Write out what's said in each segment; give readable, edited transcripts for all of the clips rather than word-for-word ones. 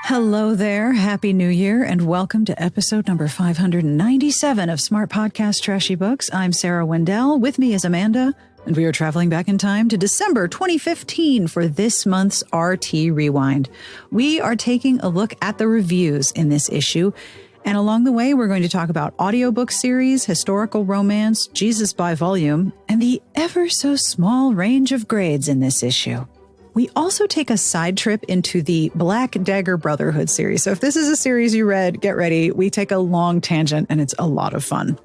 Hello there. Happy New Year and welcome to episode number 597 of Smart Podcast Trashy Books. I'm Sarah Wendell. With me is Amanda, and we are traveling back in time to December 2015 for this month's RT Rewind. We are taking a look at the reviews in this issue. And along the way, we're going to talk about audiobook series, historical romance, Jesus by volume, and the ever so small range of grades in this issue. We also take a side trip into the Black Dagger Brotherhood series. So if this is a series you read, get ready. We take a long tangent and it's a lot of fun.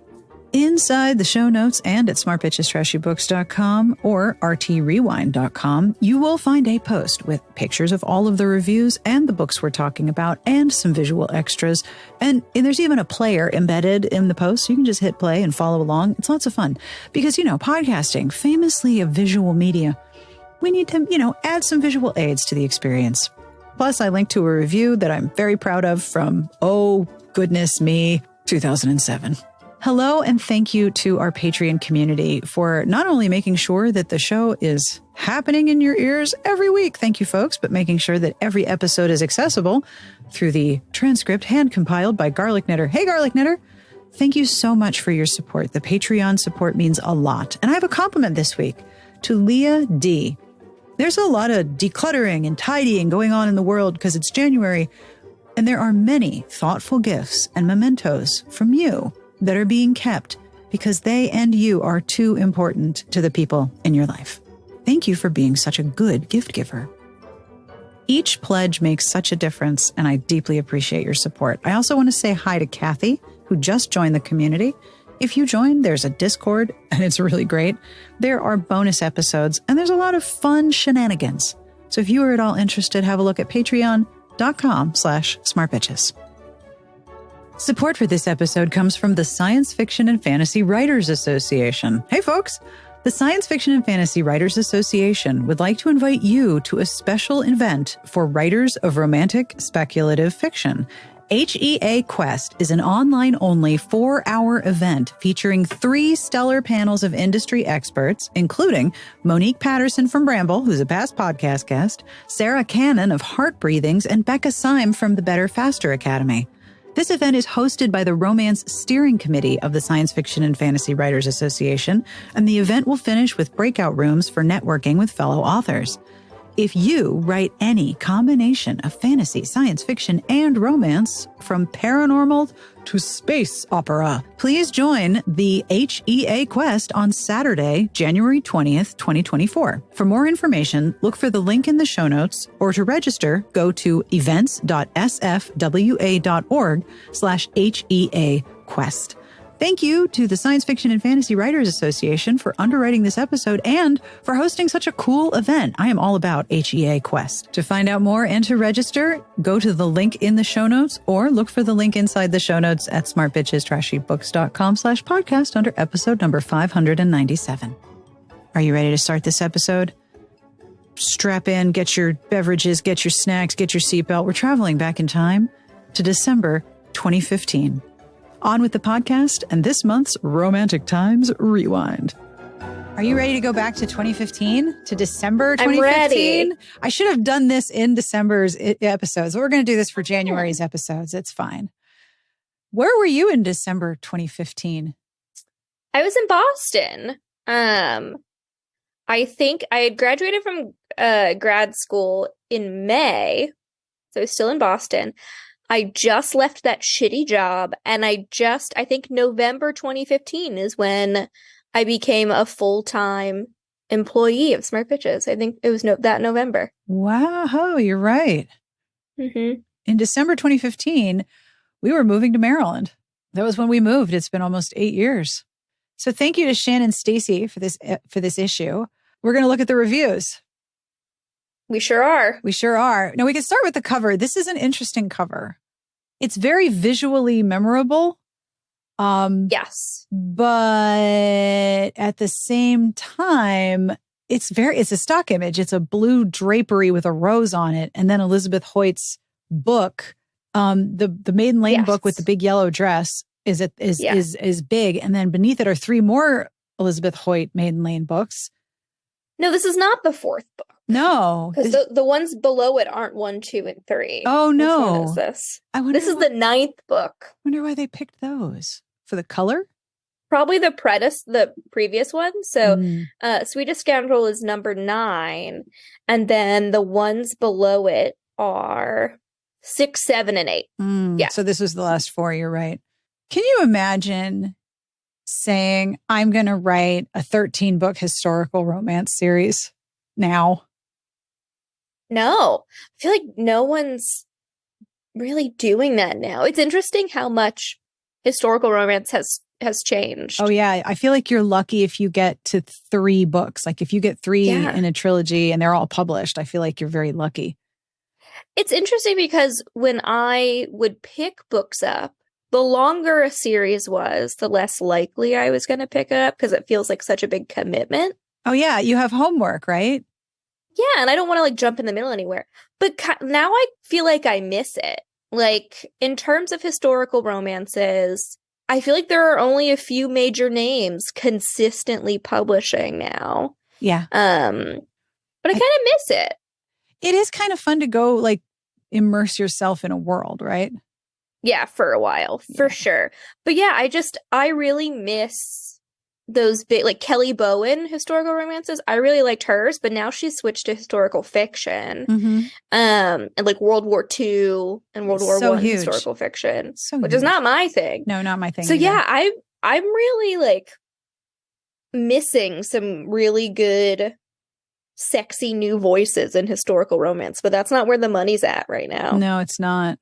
Inside the show notes and at smartbitchestrashybooks.com or rtrewind.com, you will find a post with pictures of all of the reviews and the books we're talking about and some visual extras. And there's even a player embedded in the post. So you can just hit play and follow along. It's lots of fun because, podcasting, famously a visual media, we need to, add some visual aids to the experience. Plus, I linked to a review that I'm very proud of from, oh, goodness me, 2007. Hello, and thank you to our Patreon community for not only making sure that the show is happening in your ears every week, thank you folks, but making sure that every episode is accessible through the transcript hand-compiled by Garlic Knitter. Hey, Garlic Knitter! Thank you so much for your support. The Patreon support means a lot. And I have a compliment this week to Leah D. There's a lot of decluttering and tidying going on in the world because it's January, and there are many thoughtful gifts and mementos from you that are being kept because they and you are too important to the people in your life. Thank you for being such a good gift giver. Each pledge makes such a difference, and I deeply appreciate your support. I also want to say hi to Kathy, who just joined the community. If you join, there's a Discord, and it's really great. There are bonus episodes, and there's a lot of fun shenanigans. So if you are at all interested, have a look at patreon.com/smartbitches. Support for this episode comes from the Science Fiction and Fantasy Writers Association. Hey, folks! The Science Fiction and Fantasy Writers Association would like to invite you to a special event for writers of romantic speculative fiction. HEA Quest is an online-only 4-hour event featuring 3 stellar panels of industry experts, including Monique Patterson from Bramble, who's a past podcast guest, Sarah Cannon of Heart Breathings, and Becca Syme from the Better Faster Academy. This event is hosted by the Romance Steering Committee of the Science Fiction and Fantasy Writers Association, and the event will finish with breakout rooms for networking with fellow authors. If you write any combination of fantasy, science fiction, and romance, from paranormal to space opera, please join the HEA Quest on Saturday, January 20th, 2024. For more information, look for the link in the show notes, or to register, go to events.sfwa.org/HEA Quest. Thank you to the Science Fiction and Fantasy Writers Association for underwriting this episode and for hosting such a cool event. I am all about HEA Quest. To find out more and to register, go to the link in the show notes or look for the link inside the show notes at smartbitchestrashybooks.com/podcast under episode number 597. Are you ready to start this episode? Strap in, get your beverages, get your snacks, get your seatbelt. We're traveling back in time to December 2015. On with the podcast and this month's Romantic Times Rewind. Are you ready to go back to 2015? To December 2015? I'm ready. I should have done this in December's episodes. We're going to do this for January's episodes. It's fine. Where were you in December 2015? I was in Boston. I think I had graduated from grad school in May, so I was still in Boston. I just left that shitty job, and I think November 2015 is when I became a full-time employee of Smart Bitches. I think it was that November. Wow, you're right. Mm-hmm. In December 2015, we were moving to Maryland. That was when we moved. It's been almost 8 years. So thank you to Shannon Stacy for this issue. We're going to look at the reviews. We sure are. We sure are. Now, we can start with the cover. This is an interesting cover. It's very visually memorable. Yes. But at the same time, it's a stock image. It's a blue drapery with a rose on it. And then Elizabeth Hoyt's book, the Maiden Lane book with the big yellow dress is big. And then beneath it are 3 more Elizabeth Hoyt Maiden Lane books. No, this is not the fourth book. No. Because the ones below it aren't 1, 2, and 3. Oh, no. Which one is this? This is the 9th book. I wonder why they picked those. For the color? Probably the previous one. So Sweetest Scoundrel is number 9. And then the ones below it are 6, 7, and 8. Yeah. So this was the last 4. You're right. Can you imagine saying, I'm going to write a 13-book historical romance series now? No. I feel like no one's really doing that now. It's interesting how much historical romance has changed. Oh, yeah. I feel like you're lucky if you get to 3 books. Like if you get 3 in a trilogy and they're all published, I feel like you're very lucky. It's interesting because when I would pick books up, the longer a series was, the less likely I was going to pick it up because it feels like such a big commitment. Oh, yeah. You have homework, right? Yeah. And I don't want to like jump in the middle anywhere. But now I feel like I miss it. Like in terms of historical romances, I feel like there are only a few major names consistently publishing now. Yeah. But I kind of miss it. It is kind of fun to go like immerse yourself in a world, right? Yeah, for a while, for sure. But yeah, I really miss those big, like Kelly Bowen historical romances. I really liked hers, but now she's switched to historical fiction. And like World War II and World War I historical fiction, which is not my thing. No, not my thing. So yeah, I'm really like missing some really good, sexy new voices in historical romance, but that's not where the money's at right now. No, it's not.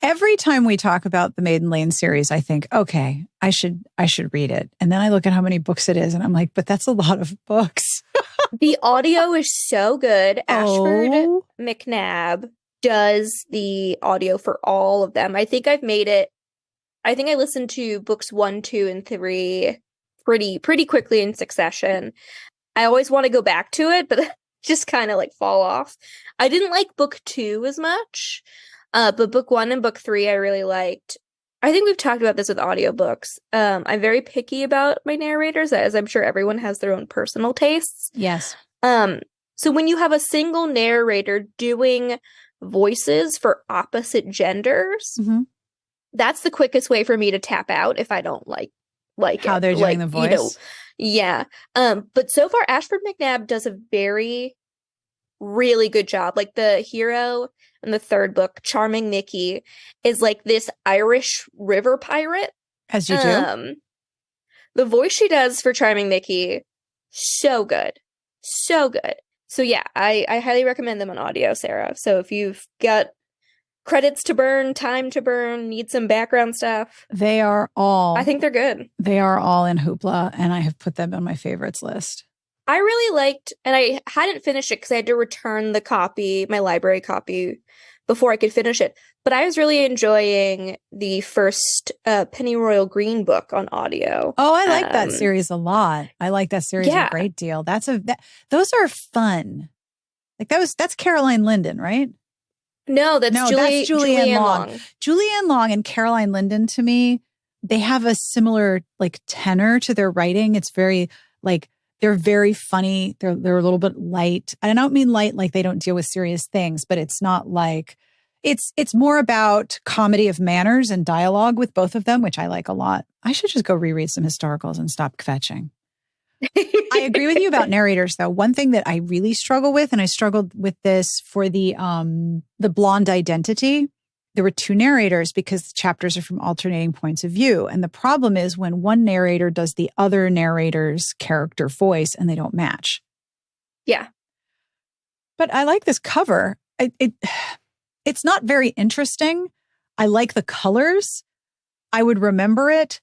Every time we talk about the Maiden Lane series, I think, okay, I should read it. And then I look at how many books it is and I'm like, but that's a lot of books. The audio is so good. Ashford McNabb does the audio for all of them. I think I listened to books 1, 2, and 3 pretty quickly in succession. I always want to go back to it, but just kind of like fall off. I didn't like book 2 as much. But book 1 and book 3 I really liked. I think we've talked about this with audiobooks. I'm very picky about my narrators, as I'm sure everyone has their own personal tastes. Yes. So when you have a single narrator doing voices for opposite genders, that's the quickest way for me to tap out if I don't like how they're doing the voice. But so far Ashford McNabb does a really good job. Like the hero in the 3rd book, Charming Mickey, is like this Irish river pirate. As you do. The voice she does for Charming Mickey, so good. So good. So yeah, I highly recommend them on audio, Sarah. So if you've got credits to burn, time to burn, need some background stuff, I think they're good. They are all in Hoopla, and I have put them on my favorites list. I really liked, and I hadn't finished it because I had to return the copy, my library copy, before I could finish it. But I was really enjoying the first Pennyroyal Green book on audio. Oh, I like that series a lot. I like that series a great deal. Those are fun. Like that's Caroline Linden, right? No, that's Julianne Long. Julianne Long and Caroline Linden, to me, they have a similar like tenor to their writing. It's very like, they're very funny. They're a little bit light. And I don't mean light like they don't deal with serious things, but it's not like it's more about comedy of manners and dialogue with both of them, which I like a lot. I should just go reread some historicals and stop kvetching. I agree with you about narrators, though. One thing that I really struggle with, and I struggled with this for the Blonde Identity, there were 2 narrators because the chapters are from alternating points of view. And the problem is when one narrator does the other narrator's character voice and they don't match. Yeah. But I like this cover. It's not very interesting. I like the colors. I would remember it.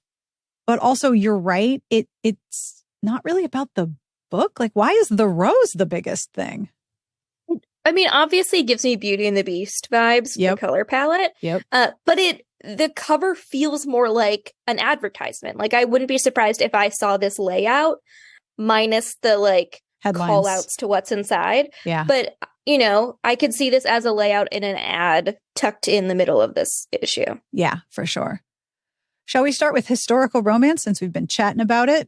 But also, you're right. It's not really about the book. Like, why is the rose the biggest thing? I mean, obviously it gives me Beauty and the Beast vibes, the color palette. But the cover feels more like an advertisement. Like I wouldn't be surprised if I saw this layout minus the like headlines, call outs to what's inside. Yeah. But, I could see this as a layout in an ad tucked in the middle of this issue. Yeah, for sure. Shall we start with historical romance since we've been chatting about it?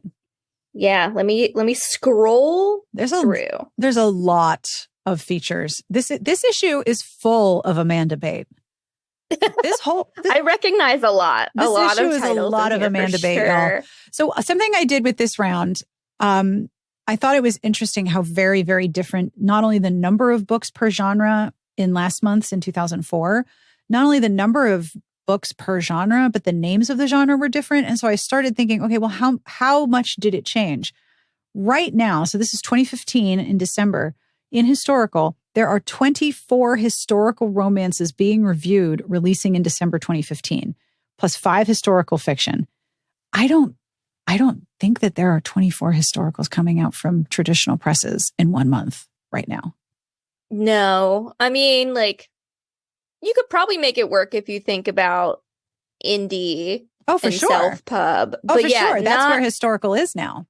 Yeah, let me scroll through. There's a lot of features. This issue is full of Amanda bait. I recognize a lot. This a lot issue of is a titles lot of Amanda bait, y'all. So something I did with this round, I thought it was interesting how very, very different, not only the number of books per genre in last month's in 2004, not only the number of books per genre, but the names of the genre were different. And so I started thinking, okay, well, how much did it change? Right now, so this is 2015 in December, in historical, there are 24 historical romances being reviewed, releasing in December 2015, plus 5 historical fiction. I don't think that there are 24 historicals coming out from traditional presses in 1 month right now. No, I mean, like, you could probably make it work if you think about indie for and sure. self-pub. But for sure. That's where historical is now.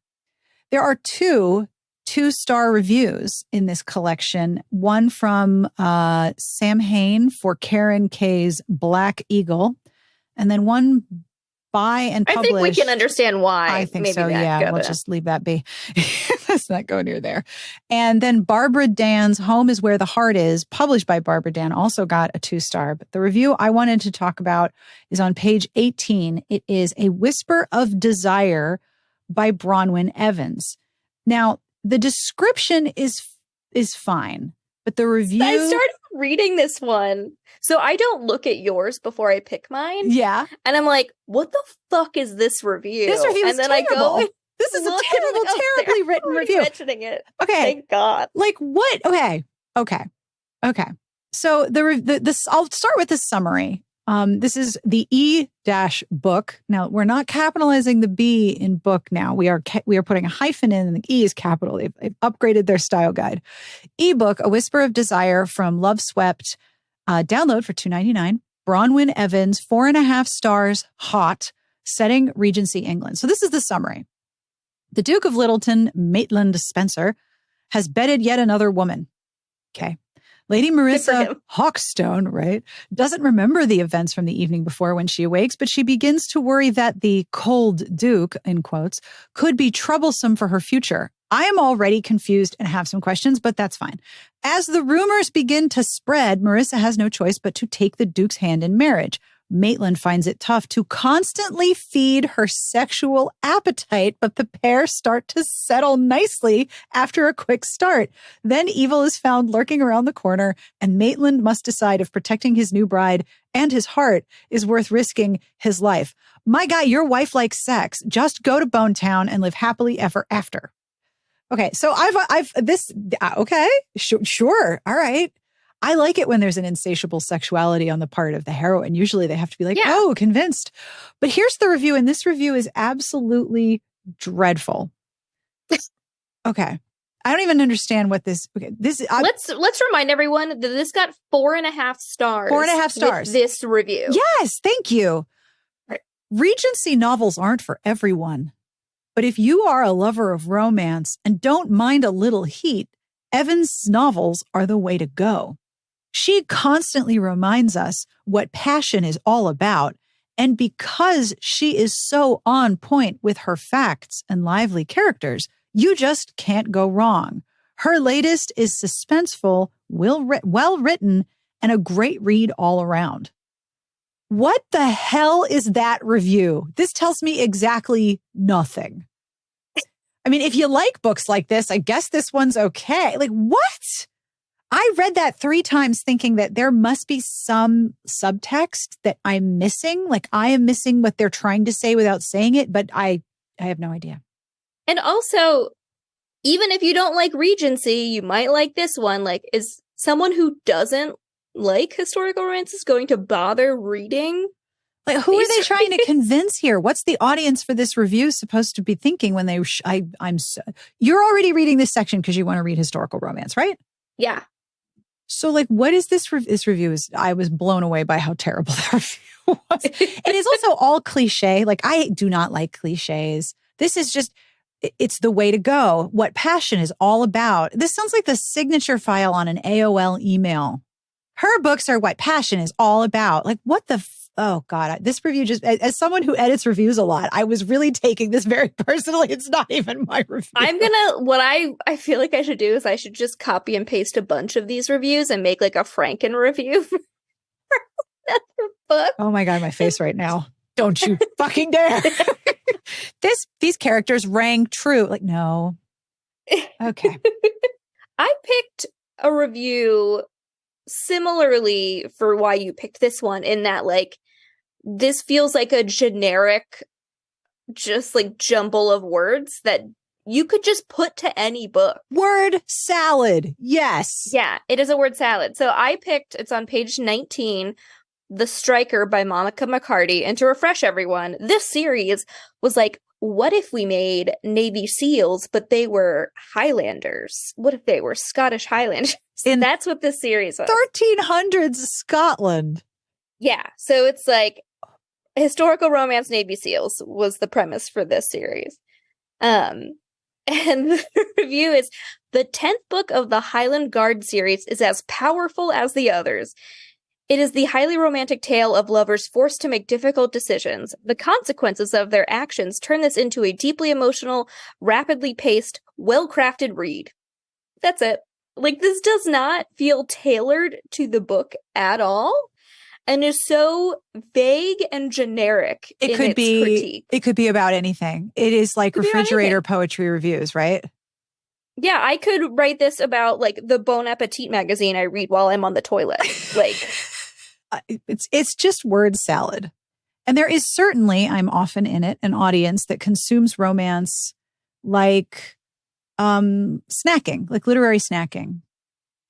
There are 2-star reviews in this collection. One from Sam Hain for Karen K's Black Eagle, and then one by and published. I think we can understand why. I think so, yeah. We'll just leave that be. Let's not go near there. And then Barbara Dan's Home is Where the Heart Is, published by Barbara Dan, also got a 2-star. But the review I wanted to talk about is on page 18. It is A Whisper of Desire by Bronwyn Evans. Now, the description is fine, but the review... I started reading this one. So I don't look at yours before I pick mine. Yeah. And I'm like, what the fuck is this review? This review is terrible. I go, this is a terrible, terribly written review. Mentioning it. Okay. Thank God. Like what? Okay. So I'll start with the summary. This is the E-book. Now, we're not capitalizing the B in book now. We are putting a hyphen in, and the E is capital. They've upgraded their style guide. E-book, A Whisper of Desire from Love Swept. Download for $2.99. Bronwyn Evans, 4.5 stars, hot, setting Regency, England. So this is the summary. The Duke of Littleton, Maitland Spencer, has bedded yet another woman. Okay. Lady Marissa Hawkstone, right, doesn't remember the events from the evening before when she awakes, but she begins to worry that the cold Duke, in quotes, could be troublesome for her future. I am already confused and have some questions, but that's fine. As the rumors begin to spread, Marissa has no choice but to take the Duke's hand in marriage. Maitland finds it tough to constantly feed her sexual appetite, but the pair start to settle nicely after a quick start. Then evil is found lurking around the corner, and Maitland must decide if protecting his new bride and his heart is worth risking his life. My guy, your wife likes sex. Just go to Bone Town and live happily ever after. Okay, so sure. All right. I like it when there's an insatiable sexuality on the part of the heroine. Usually they have to be like, oh, convinced. But here's the review, and this review is absolutely dreadful. Okay. I don't even understand what this. Okay, let's remind everyone that this got 4.5 stars. 4.5 stars. With this review. Yes, thank you. Right. Regency novels aren't for everyone. But if you are a lover of romance and don't mind a little heat, Evans' novels are the way to go. She constantly reminds us what passion is all about. And because she is so on point with her facts and lively characters, you just can't go wrong. Her latest is suspenseful, well written, and a great read all around. What the hell is that review? This tells me exactly nothing. I mean, if you like books like this, I guess this one's okay. Like, what? I read that 3 times thinking that there must be some subtext that I'm missing. Like, I am missing what they're trying to say without saying it, but I have no idea. And also, even if you don't like Regency, you might like this one. Like, is someone who doesn't like historical romances going to bother reading? Like, who are they trying to convince here? What's the audience for this review supposed to be thinking when they? You're already reading this section because you want to read historical romance, right? Yeah. So, like, what is this? This review is. I was blown away by how terrible that review was. It is also all cliche. Like, I do not like cliches. This is just. It's the way to go. What passion is all about. This sounds like the signature file on an AOL email. Her books are what passion is all about. Like, what the? oh God, this review just, as someone who edits reviews a lot, I was really taking this very personally. It's not even my review. What I feel like I should do is I should just copy and paste a bunch of these reviews and make like a Franken review for that book. Oh my God, my face right now. Don't you fucking dare. These characters rang true. Like, no. Okay. I picked a review similarly for why you picked this one, in that like this feels like a generic, just like jumble of words that you could just put to any book. Word salad. Yes. Yeah, it is a word salad. So I picked, it's on page 19, The Striker by Monica McCarty. And to refresh everyone, this series was like, what if we made Navy SEALs, but they were Highlanders? What if they were Scottish Highlanders? That's what this series was. 1300s Scotland. Yeah. So it's like historical romance Navy SEALs was the premise for this series. And the review is, the 10th book of the Highland Guard series is as powerful as the others. It is the highly romantic tale of lovers forced to make difficult decisions. The consequences of their actions turn this into a deeply emotional, rapidly paced, well-crafted read. That's it. Like, this does not feel tailored to the book at all, and is so vague and generic in its critique. It could be about anything. It is like refrigerator poetry reviews, right? Yeah, I could write this about like the Bon Appetit magazine I read while I'm on the toilet. Like, it's just word salad. And there is certainly, I'm often in it, an audience that consumes romance like snacking, like literary snacking.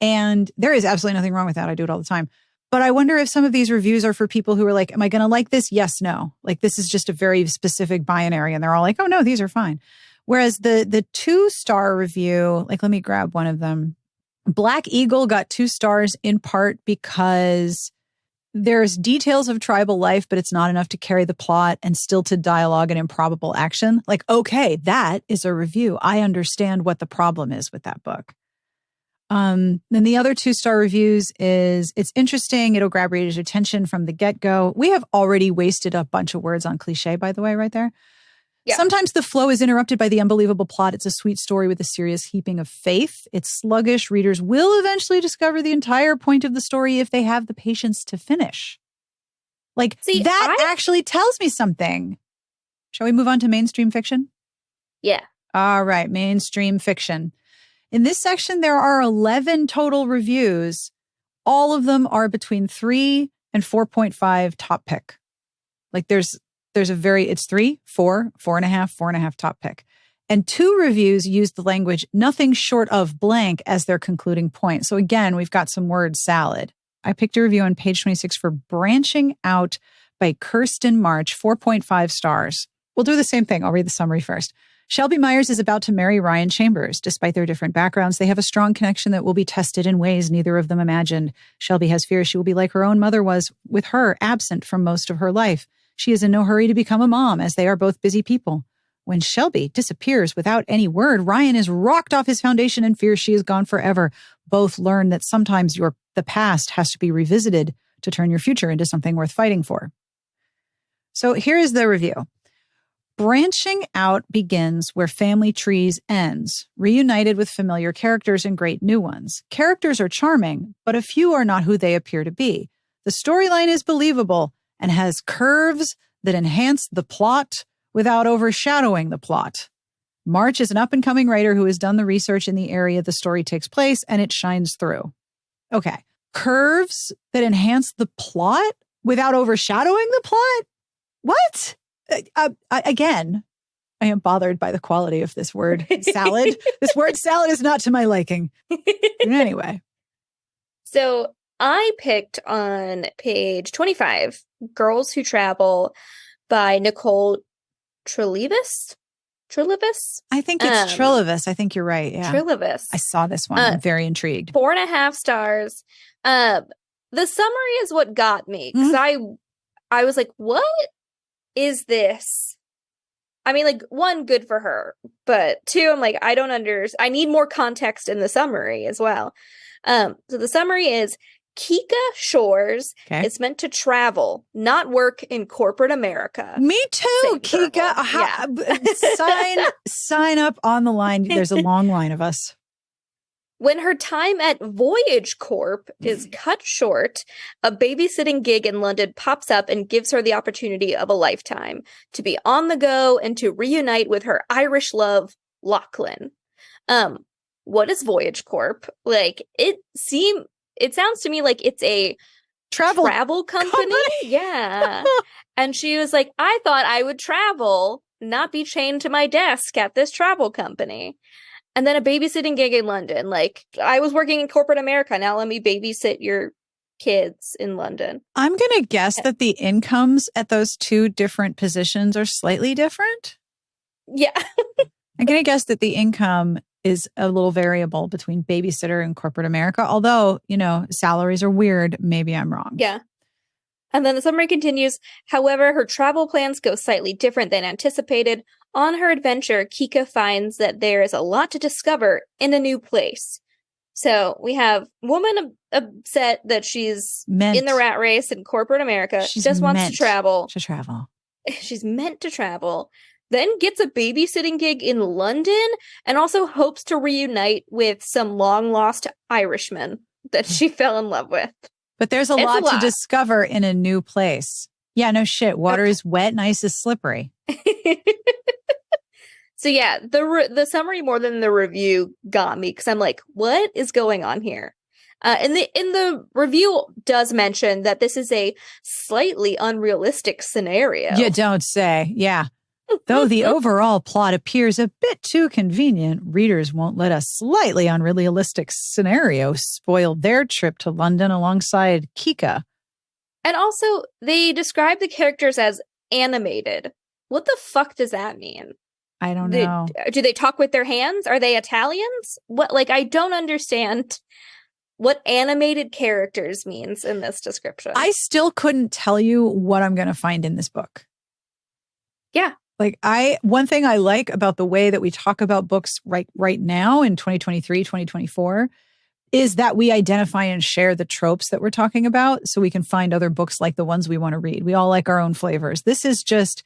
And there is absolutely nothing wrong with that. I do it all the time. But I wonder if some of these reviews are for people who are like, am I going to like this? Yes, no. Like, this is just a very specific binary. And they're all like, oh no, these are fine. Whereas the 2-star review, like, let me grab one of them. Black Eagle got 2 stars in part because there's details of tribal life, but it's not enough to carry the plot, and stilted dialogue and improbable action. Like, okay, that is a review. I understand what the problem is with that book. Then the other 2-star reviews is, it's interesting. It'll grab readers' attention from the get-go. We have already wasted a bunch of words on cliche, by the way, right there. Yeah. Sometimes the flow is interrupted by the unbelievable plot. It's a sweet story with a serious heaping of faith. It's sluggish. Readers will eventually discover the entire point of the story if they have the patience to finish. Like, actually tells me something. Shall we move on to mainstream fiction? Yeah. All right, mainstream fiction. In this section, there are 11 total reviews. All of them are between 3 and 4.5 top pick. Like, it's 3, 4, 4.5, 4.5 top pick. And 2 reviews use the language nothing short of blank as their concluding point. So again, we've got some word salad. I picked a review on page 26 for Branching Out by Kirsten March, 4.5 stars. We'll do the same thing. I'll read the summary first. Shelby Myers is about to marry Ryan Chambers. Despite their different backgrounds, they have a strong connection that will be tested in ways neither of them imagined. Shelby has fears she will be like her own mother was, with her absent from most of her life. She is in no hurry to become a mom, as they are both busy people. When Shelby disappears without any word, Ryan is rocked off his foundation and fears she is gone forever. Both learn that sometimes the past has to be revisited to turn your future into something worth fighting for. So here is the review. Branching Out begins where Family Trees ends, reunited with familiar characters and great new ones. Characters are charming, but a few are not who they appear to be. The storyline is believable and has curves that enhance the plot without overshadowing the plot. March is an up-and-coming writer who has done the research in the area the story takes place, and it shines through. Okay. Curves that enhance the plot without overshadowing the plot? What? Again, I am bothered by the quality of this word salad. This word salad is not to my liking. Anyway. So I picked on page 25, Girls Who Travel by Nicole Treleavis? I think it's Treleavis. I think you're right. Yeah. Treleavis. I saw this one. I'm very intrigued. 4.5 stars. The summary is what got me. Because I was like, what is this? I mean, like, 1, good for her. But 2, I'm like, I need more context in the summary as well. So the summary is, Kika Shores is meant to travel, not work in corporate America. Me too, Kika. Sign up on the line. There's a long line of us. When her time at Voyage Corp is cut short, a babysitting gig in London pops up and gives her the opportunity of a lifetime to be on the go and to reunite with her Irish love, Lachlan. What is Voyage Corp? Like, it sounds to me like it's a travel company. Yeah. And she was like, I thought I would travel, not be chained to my desk at this travel company. And then a babysitting gig in London. Like, I was working in corporate America. Now let me babysit your kids in London. I'm going to guess that the incomes at those two different positions are slightly different. Yeah. I'm going to guess that the income is a little variable between babysitter and corporate America. Although, salaries are weird. Maybe I'm wrong. Yeah. And then the summary continues. However, her travel plans go slightly different than anticipated. On her adventure, Kika finds that there is a lot to discover in a new place. So we have woman upset that she's in the rat race in corporate America. She just wants to travel. She's meant to travel. Then gets a babysitting gig in London and also hopes to reunite with some long-lost Irishman that she fell in love with. But there's a lot to discover in a new place. Yeah, no shit. Water is wet and ice is slippery. So yeah, the summary more than the review got me because I'm like, what is going on here? And in the review does mention that this is a slightly unrealistic scenario. You don't say. Yeah. Though the overall plot appears a bit too convenient, readers won't let a slightly unrealistic scenario spoil their trip to London alongside Kika. And also, they describe the characters as animated. What the fuck does that mean? I don't know. Do they talk with their hands? Are they Italians? What? Like, I don't understand what animated characters means in this description. I still couldn't tell you what I'm going to find in this book. Yeah. Like one thing I like about the way that we talk about books right now in 2023, 2024 is that we identify and share the tropes that we're talking about so we can find other books like the ones we want to read. We all like our own flavors. This is just,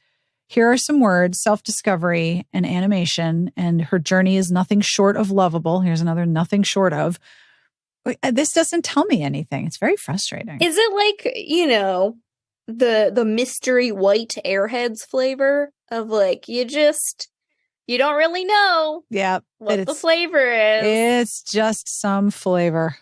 here are some words, self-discovery and animation, and her journey is nothing short of lovable. Here's another nothing short of. This doesn't tell me anything. It's very frustrating. Is it like, the mystery white Airheads flavor of like, you don't really know what the flavor is. It's just some flavor.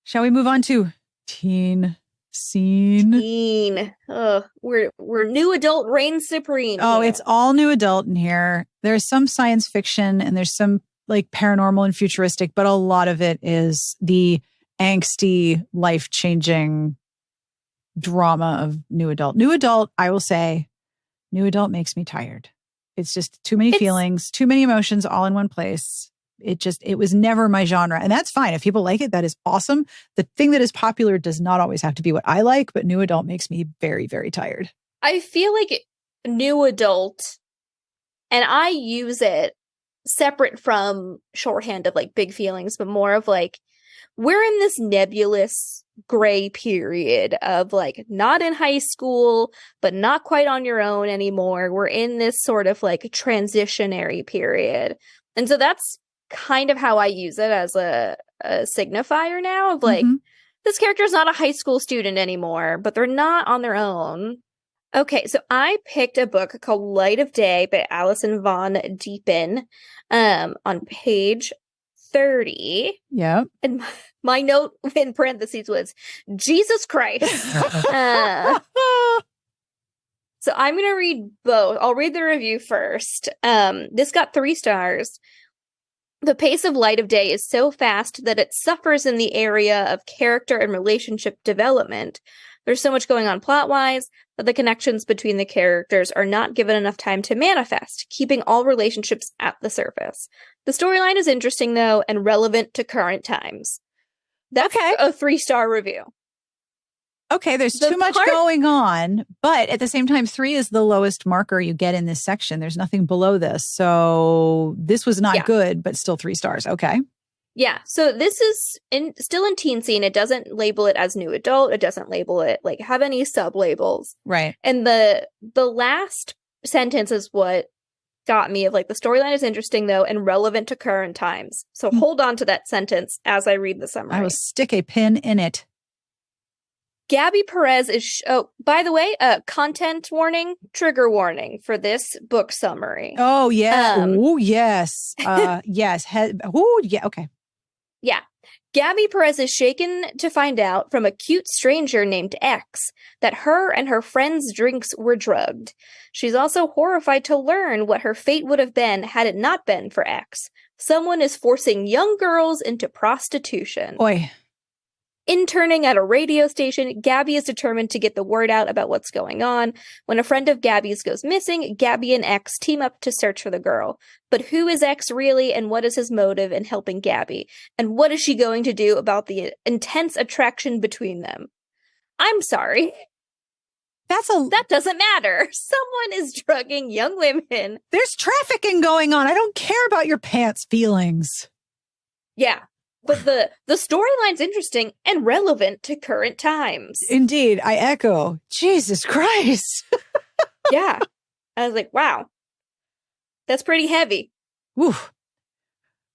Shall we move on to teen scene? We're new adult reigns supreme. Oh, here. It's all new adult in here. There's some science fiction and there's some like paranormal and futuristic, but a lot of it is the angsty, life-changing drama of new adult. New adult, I will say, new adult makes me tired. It's just too many feelings, too many emotions all in one place. It was never my genre. And that's fine. If people like it, that is awesome. The thing that is popular does not always have to be what I like, but new adult makes me very, very tired. I feel like new adult, and I use it separate from shorthand of like big feelings, but more of like, we're in this nebulous gray period of like not in high school, but not quite on your own anymore. We're in this sort of like transitionary period. And so that's kind of how I use it as a signifier now of like, this character is not a high school student anymore, but they're not on their own. Okay, so I picked a book called Light of Day by Alison Von Deepen on page 30. Yeah. And my note in parentheses was, Jesus Christ. So I'm going to read both. I'll read the review first. This got 3 stars. The pace of Light of Day is so fast that it suffers in the area of character and relationship development. There's so much going on plot-wise, but the connections between the characters are not given enough time to manifest, keeping all relationships at the surface. The storyline is interesting, though, and relevant to current times. That's a 3-star review. Okay, there's too much going on, but at the same time, 3 is the lowest marker you get in this section. There's nothing below this. So this was not good, but still 3 stars. Okay. Yeah, so this is still in teen scene. It doesn't label it as new adult. It doesn't label it like have any sub-labels. Right. And the last sentence is what got me of like the storyline is interesting though and relevant to current times. So hold on to that sentence as I read the summary. I will stick a pin in it. Gabby Perez is oh, by the way, content warning, trigger warning for this book summary. Oh yeah. Oh yes. Yes. Oh yeah. Okay. Yeah. Gabby Perez is shaken to find out from a cute stranger named X that her and her friends' drinks were drugged. She's also horrified to learn what her fate would have been had it not been for X. Someone is forcing young girls into prostitution. Oi. Interning at a radio station, Gabby is determined to get the word out about what's going on. When a friend of Gabby's goes missing, Gabby and X team up to search for the girl. But who is X really, and what is his motive in helping Gabby? And what is she going to do about the intense attraction between them? I'm sorry. That doesn't matter. Someone is drugging young women. There's trafficking going on. I don't care about your pants feelings. Yeah. But the storyline's interesting and relevant to current times. Indeed, I echo. Jesus Christ. Yeah. I was like, wow. That's pretty heavy. Oof.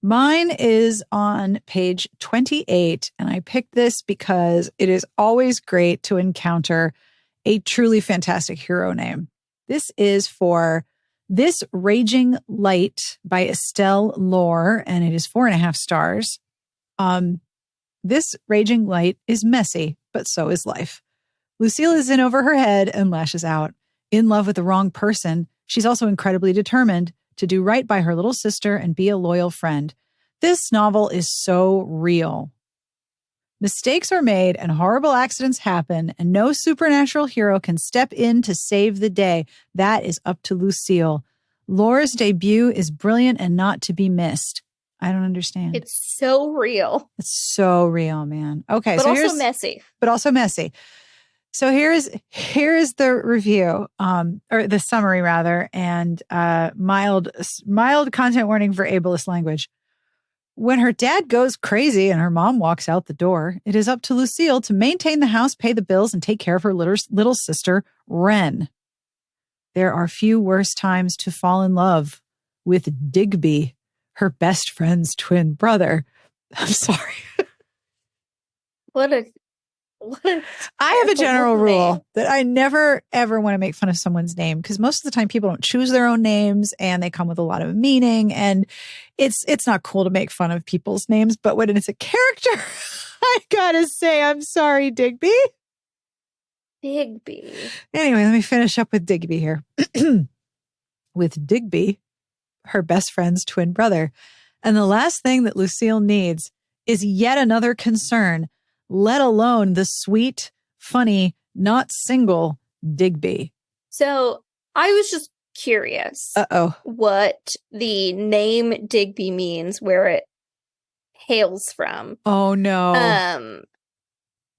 Mine is on page 28, and I picked this because it is always great to encounter a truly fantastic hero name. This is for This Raging Light by Estelle Lore, and it is 4.5 stars. This raging light is messy, but so is life. Lucille is in over her head and lashes out. In love with the wrong person, she's also incredibly determined to do right by her little sister and be a loyal friend. This novel is so real. Mistakes are made and horrible accidents happen, and no supernatural hero can step in to save the day. That is up to Lucille. Lore's debut is brilliant and not to be missed. I don't understand. It's so real. It's so real, man. Okay. But so also messy. But also messy. So here's the review, or the summary rather, and mild content warning for ableist language. When her dad goes crazy and her mom walks out the door, it is up to Lucille to maintain the house, pay the bills, and take care of her little sister, Wren. There are few worse times to fall in love with Digby, her best friend's twin brother. I'm sorry. What a I have a general rule that I never, ever want to make fun of someone's name, because most of the time people don't choose their own names and they come with a lot of meaning, and it's not cool to make fun of people's names. But when it's a character, I gotta say, I'm sorry, Digby. Digby. Anyway, let me finish up with Digby here. With Digby, her best friend's twin brother. And the last thing that Lucille needs is yet another concern, let alone the sweet, funny, not single Digby. So I was just curious what the name Digby means, where it hails from. Oh, no.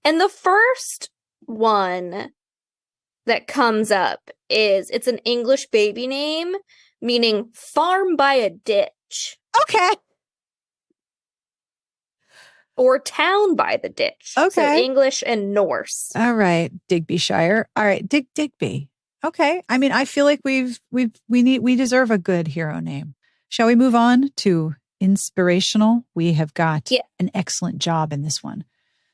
And the first one that comes up is it's an English baby name, meaning farm by a ditch. Okay. Or town by the ditch. Okay. So English and Norse. All right. Digbyshire. All right. Digby. Okay. I mean, I feel like we deserve a good hero name. Shall we move on to inspirational? We have got an excellent job in this one.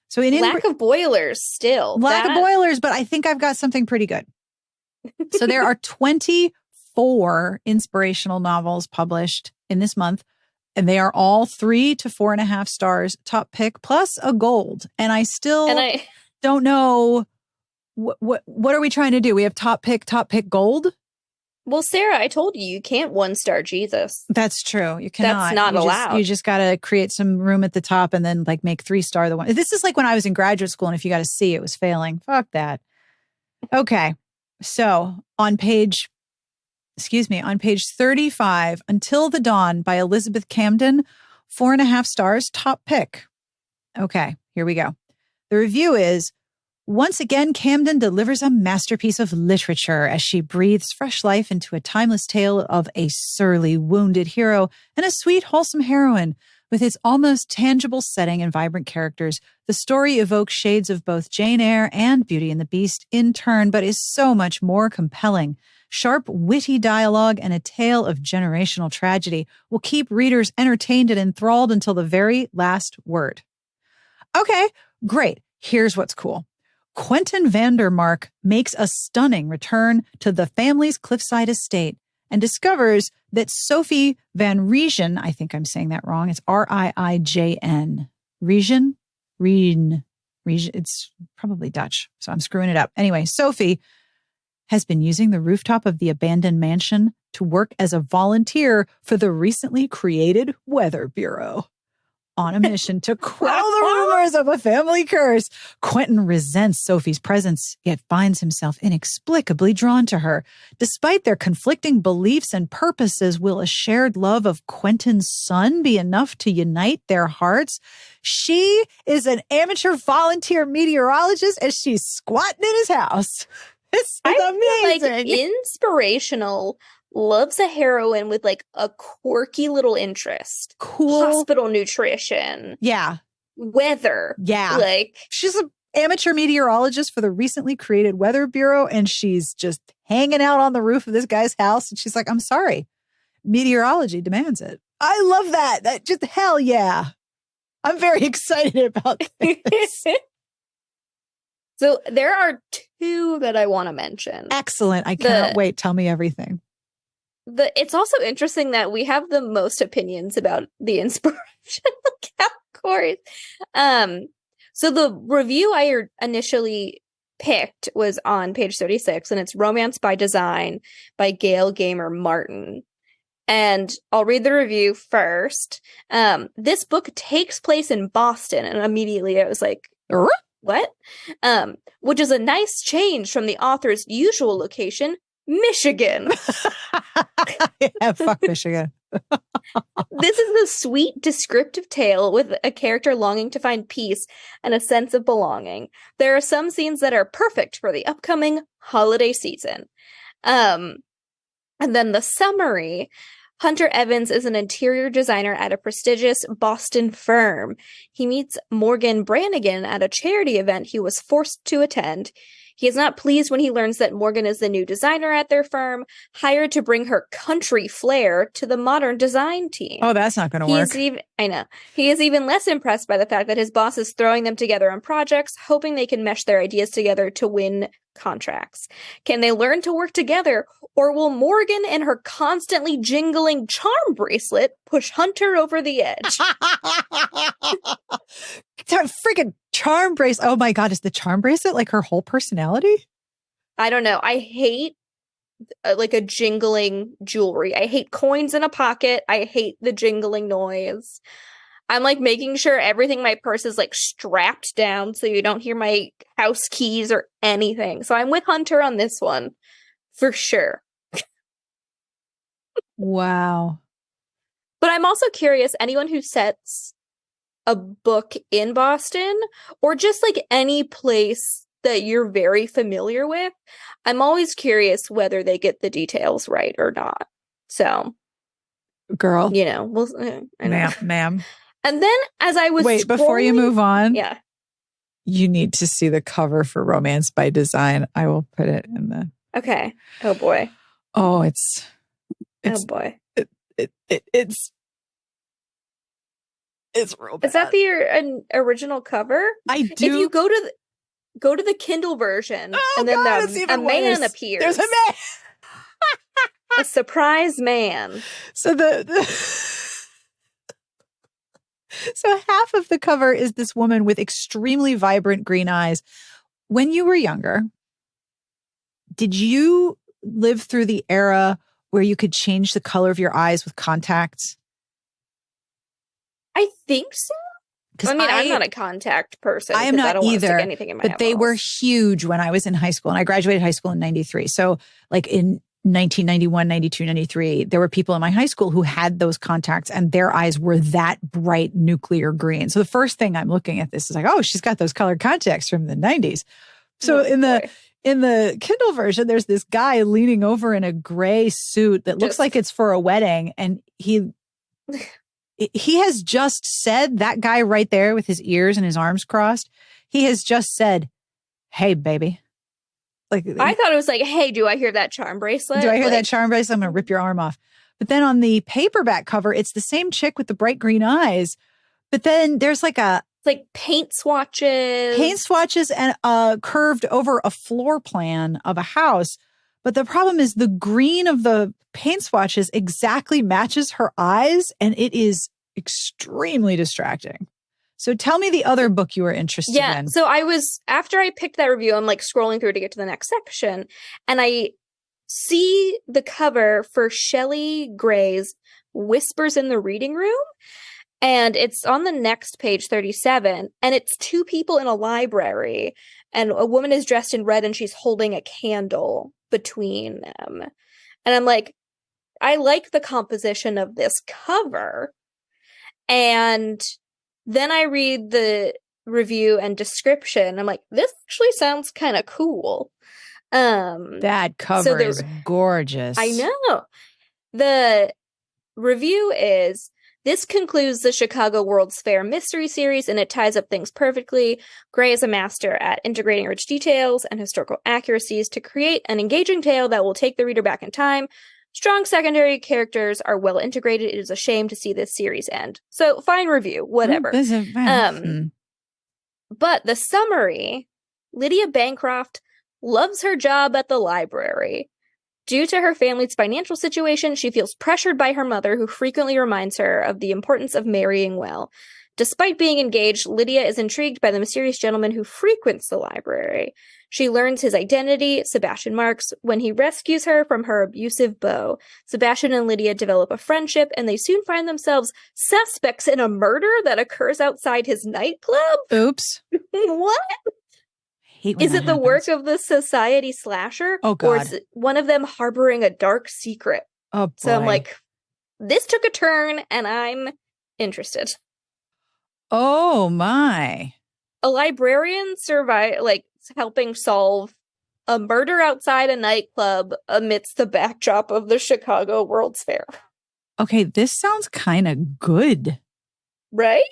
So lack of boilers still. Lack of boilers, but I think I've got something pretty good. So there are 24 inspirational novels published in this month, and they are all 3 to 4.5 stars, top pick, plus a gold. And I don't know what are we trying to do? We have top pick, gold. Well, Sarah, I told you can't 1-star Jesus. That's true. You cannot. That's not allowed. You just got to create some room at the top and then like make 3-star the one. This is like when I was in graduate school, and if you got a C, it was failing. Fuck that. Okay. So on page 35, Until the Dawn by Elizabeth Camden, 4.5 stars, top pick. Okay, here we go. The review is, once again, Camden delivers a masterpiece of literature as she breathes fresh life into a timeless tale of a surly, wounded hero and a sweet, wholesome heroine. With its almost tangible setting and vibrant characters, the story evokes shades of both Jane Eyre and Beauty and the Beast in turn, but is so much more compelling. Sharp, witty dialogue and a tale of generational tragedy will keep readers entertained and enthralled until the very last word. Okay, great. Here's what's cool. Quentin Vandermark makes a stunning return to the family's cliffside estate and discovers that Sophie Van Rijen, I think I'm saying that wrong, it's Riijn. Rijen? Rien. It's probably Dutch, so I'm screwing it up. Anyway, Sophie has been using the rooftop of the abandoned mansion to work as a volunteer for the recently created Weather Bureau. On a mission to quell the rumors of a family curse, Quentin resents Sophie's presence, yet finds himself inexplicably drawn to her. Despite their conflicting beliefs and purposes, will a shared love of Quentin's son be enough to unite their hearts? She is an amateur volunteer meteorologist, and she's squatting in his house. This is amazing. Like inspirational. Loves a heroine with like a quirky little interest. Cool. Hospital nutrition. Yeah. Weather. Yeah. Like she's an amateur meteorologist for the recently created Weather Bureau, and she's just hanging out on the roof of this guy's house. And she's like, I'm sorry. Meteorology demands it. I love that. That just hell yeah. I'm very excited about this. So there are two that I want to mention. Excellent. I cannot wait. Tell me everything. It's also interesting that we have the most opinions about the inspirational categories. So the review I initially picked was on page 36, and it's Romance by Design by Gail Gamer Martin. And I'll read the review first. This book takes place in Boston, and immediately I was like, what? Which is a nice change from the author's usual location, Michigan. Yeah, fuck Michigan. This is a sweet, descriptive tale with a character longing to find peace and a sense of belonging. There are some scenes that are perfect for the upcoming holiday season. And then the summary. Hunter Evans is an interior designer at a prestigious Boston firm. He meets Morgan Brannigan at a charity event he was forced to attend. He is not pleased when he learns that Morgan is the new designer at their firm, hired to bring her country flair to the modern design team. Oh, that's not going to work. I know. He is even less impressed by the fact that his boss is throwing them together on projects, hoping they can mesh their ideas together to win contracts. Can they learn to work together, or will Morgan and her constantly jingling charm bracelet push Hunter over the edge? Freaking charm bracelet. Oh my God, is the charm bracelet like her whole personality? I don't know. I hate like a jingling jewelry. I hate coins in a pocket. I hate the jingling noise. I'm like making sure everything in my purse is like strapped down so you don't hear my house keys or anything. So I'm with Hunter on this one for sure. Wow. But I'm also curious, anyone who sets a book in Boston or just like any place that you're very familiar with, I'm always curious whether they get the details right or not. So, girl, you know, ma'am. And then as I was before you move on, yeah, you need to see the cover for Romance by Design. I will put it in the. Okay. Oh boy. Oh, it's oh boy. It's real bad. Is that the original cover? I do. If you go to the Kindle version, and then a man appears. There's a man. A surprise man. So so half of the cover is this woman with extremely vibrant green eyes. When you were younger, did you live through the era where you could change the color of your eyes with contacts? I think so. I mean, I'm not a contact person. I am not either. Anything in my but they were huge when I was in high school, and I graduated high school in 93. So like in 1991, 92, 93, there were people in my high school who had those contacts and their eyes were that bright nuclear green. So the first thing I'm looking at this is like, oh, she's got those colored contacts from the 90s. So in the Kindle version, there's this guy leaning over in a gray suit that looks like it's for a wedding. And he he has just said, that guy right there with his ears and his arms crossed, he has just said, hey, baby. Like, I thought it was like, hey, do I hear that charm bracelet? Do I hear that charm bracelet? I'm going to rip your arm off. But then on the paperback cover, it's the same chick with the bright green eyes. But then there's like it's like paint swatches and curved over a floor plan of a house. But the problem is the green of the paint swatches exactly matches her eyes, and it is extremely distracting. So tell me the other book you were interested in. So after I picked that review, I'm like scrolling through to get to the next section, and I see the cover for Shelley Gray's Whispers in the Reading Room, and it's on the next page, 37, and it's two people in a library, and a woman is dressed in red and she's holding a candle between them. And I'm like, I like the composition of this cover. And then I read the review and description. I'm like, this actually sounds kind of cool. That cover is gorgeous. I know. The review is, this concludes the Chicago World's Fair mystery series, and it ties up things perfectly. Gray is a master at integrating rich details and historical accuracies to create an engaging tale that will take the reader back in time. Strong secondary characters are well integrated. It is a shame to see this series end. So, fine review, whatever. But the summary, Lydia Bancroft loves her job at the library. Due to her family's financial situation, she feels pressured by her mother, who frequently reminds her of the importance of marrying well. Despite being engaged, Lydia is intrigued by the mysterious gentleman who frequents the library. She learns his identity, Sebastian Marks, when he rescues her from her abusive beau. Sebastian and Lydia develop a friendship, and they soon find themselves suspects in a murder that occurs outside his nightclub. Oops. What? Is it the work of the society slasher? Oh, God. Or is it one of them harboring a dark secret? Oh, boy. So I'm like, this took a turn, and I'm interested. Oh, my. A librarian helping solve a murder outside a nightclub amidst the backdrop of the Chicago World's Fair. Okay, this sounds kind of good. Right?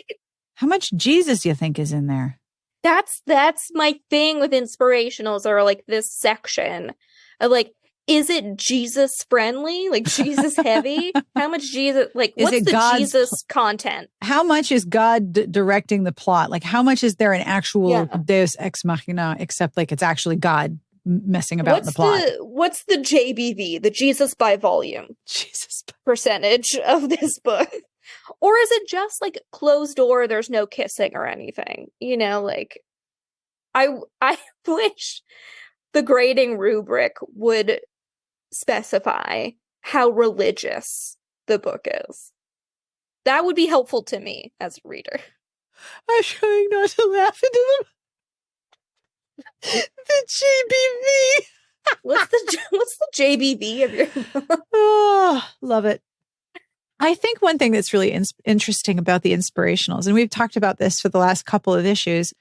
How much Jesus do you think is in there? That's my thing with inspirationals, or like this section of like, is it Jesus friendly? Like Jesus heavy? How much Jesus, like what's the Jesus content? How much is God directing the plot? Like how much is there an actual Deus ex machina, except like it's actually God messing about in the plot? What's the JBV, the Jesus by volume percentage of this book? Or is it just like closed door, there's no kissing or anything? You know, like I wish the grading rubric would specify how religious the book is. That would be helpful to me as a reader. I'm trying not to laugh into the JBV. What's the JBV of your Oh, love it. I think one thing that's really interesting about the inspirationals, and we've talked about this for the last couple of issues,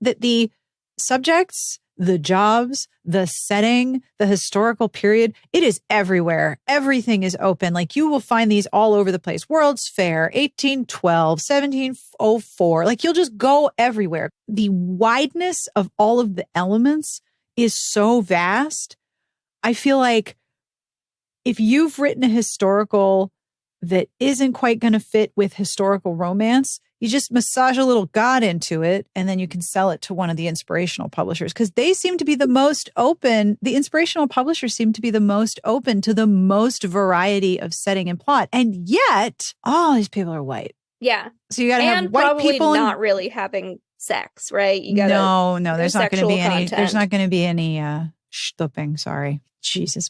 that the subjects, the jobs, the setting, the historical period, it is everywhere. Everything is open. Like you will find these all over the place. World's Fair, 1812, 1704. Like you'll just go everywhere. The wideness of all of the elements is so vast. I feel like if you've written a historical that isn't quite going to fit with historical romance, you just massage a little God into it, and then you can sell it to one of the inspirational publishers, because they seem to be the most open. The inspirational publishers seem to be the most open to the most variety of setting and plot. And yet, all these people are white. Yeah. So you got to have white people. Not really having sex, right? You got No, there's not going to be any. There's not going to be any schtupping. Sorry. Jesus.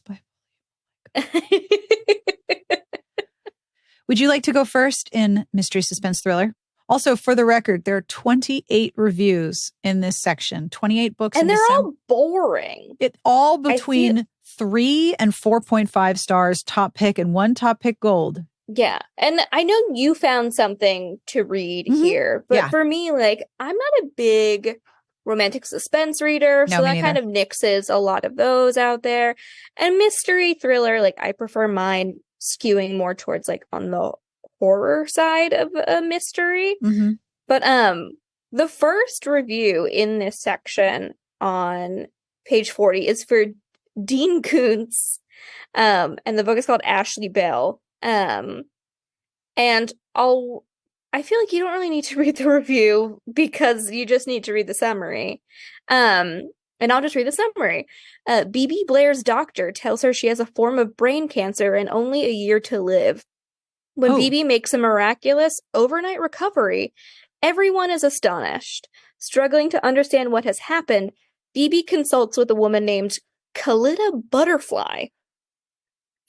Would you like to go first in Mystery Suspense Thriller? Also, for the record, there are 28 reviews in this section, 28 books. And they're all boring. It all between 3 and 4.5 stars, top pick, and 1 top pick gold. Yeah. And I know you found something to read here, but for me, like, I'm not a big romantic suspense reader, so that kind of nixes a lot of those out there. And mystery thriller, like, I prefer mine skewing more towards like on the horror side of a mystery. Mm-hmm. But the first review in this section on page 40 is for Dean Koontz. And the book is called Ashley Bell. And I feel like you don't really need to read the review because you just need to read the summary. And I'll just read the summary. B.B. Blair's doctor tells her she has a form of brain cancer and only a year to live. When B.B. makes a miraculous overnight recovery, everyone is astonished. Struggling to understand what has happened, B.B. consults with a woman named Kalida Butterfly,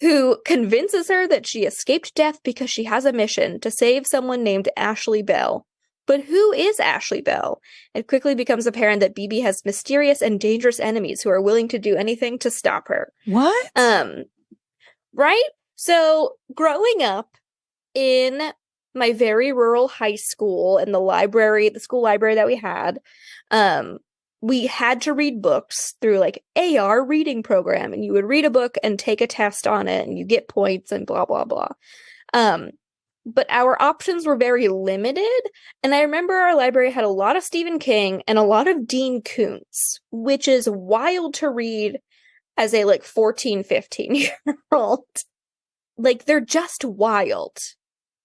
who convinces her that she escaped death because she has a mission to save someone named Ashley Bell. But who is Ashley Bell? It quickly becomes apparent that BB has mysterious and dangerous enemies who are willing to do anything to stop her. What? Right? So, growing up in my very rural high school, in the school library that we had to read books through like AR reading program, and you would read a book and take a test on it, and you get points and blah, blah, blah. But our options were very limited, and I remember our library had a lot of Stephen King and a lot of Dean Koontz, which is wild to read as a 14, 15-year-old. Like, they're just wild.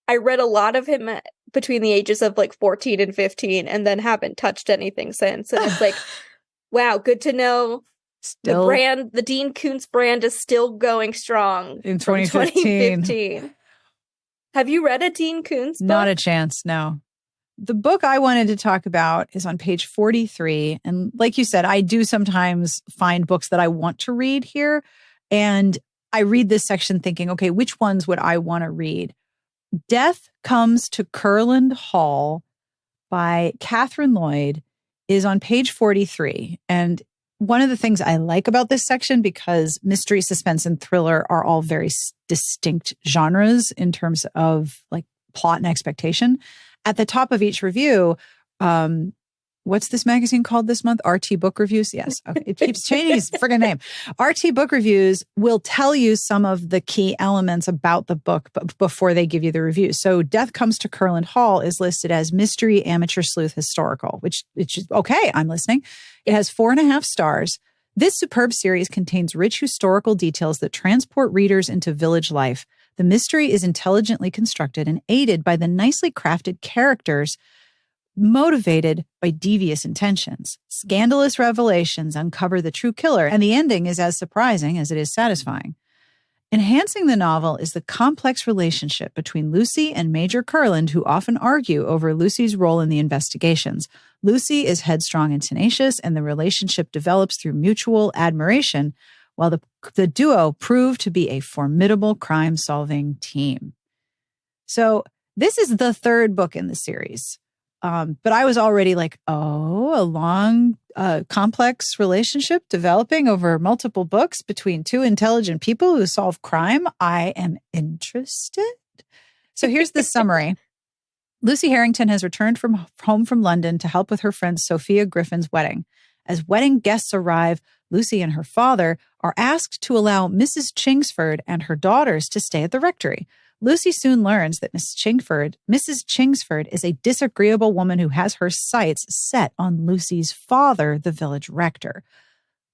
I read a lot of him between the ages of 14 and 15 and then haven't touched anything since. And it's wow, good to know. Still, the Dean Koontz brand is still going strong in 2015. 2015. Have you read a Dean Koontz book? Not a chance, no. The book I wanted to talk about is on page 43. And like you said, I do sometimes find books that I want to read here. And I read this section thinking, okay, which ones would I want to read? Death Comes to Curland Hall by Catherine Lloyd is on page 43. And one of the things I like about this section, because mystery, suspense, and thriller are all very distinct genres in terms of plot and expectation. At the top of each review, what's this magazine called this month? RT Book Reviews? Yes. Okay. It keeps changing its friggin' name. RT Book Reviews will tell you some of the key elements about the book before they give you the review. So Death Comes to Curland Hall is listed as mystery, amateur sleuth, historical, which it's okay, I'm listening. It has 4.5 stars. This superb series contains rich historical details that transport readers into village life. The mystery is intelligently constructed and aided by the nicely crafted characters motivated by devious intentions. Scandalous revelations uncover the true killer, and the ending is as surprising as it is satisfying. Enhancing the novel is the complex relationship between Lucy and Major Curland, who often argue over Lucy's role in the investigations. Lucy is headstrong and tenacious, and the relationship develops through mutual admiration, while the duo prove to be a formidable crime-solving team. So this is the third book in the series. But I was already a long, complex relationship developing over multiple books between two intelligent people who solve crime. I am interested. So here's the summary. Lucy Harrington has returned home from London to help with her friend Sophia Griffin's wedding. As wedding guests arrive, Lucy and her father are asked to allow Mrs. Chingsford and her daughters to stay at the rectory. Lucy soon learns that Mrs. Chingsford is a disagreeable woman who has her sights set on Lucy's father, the village rector.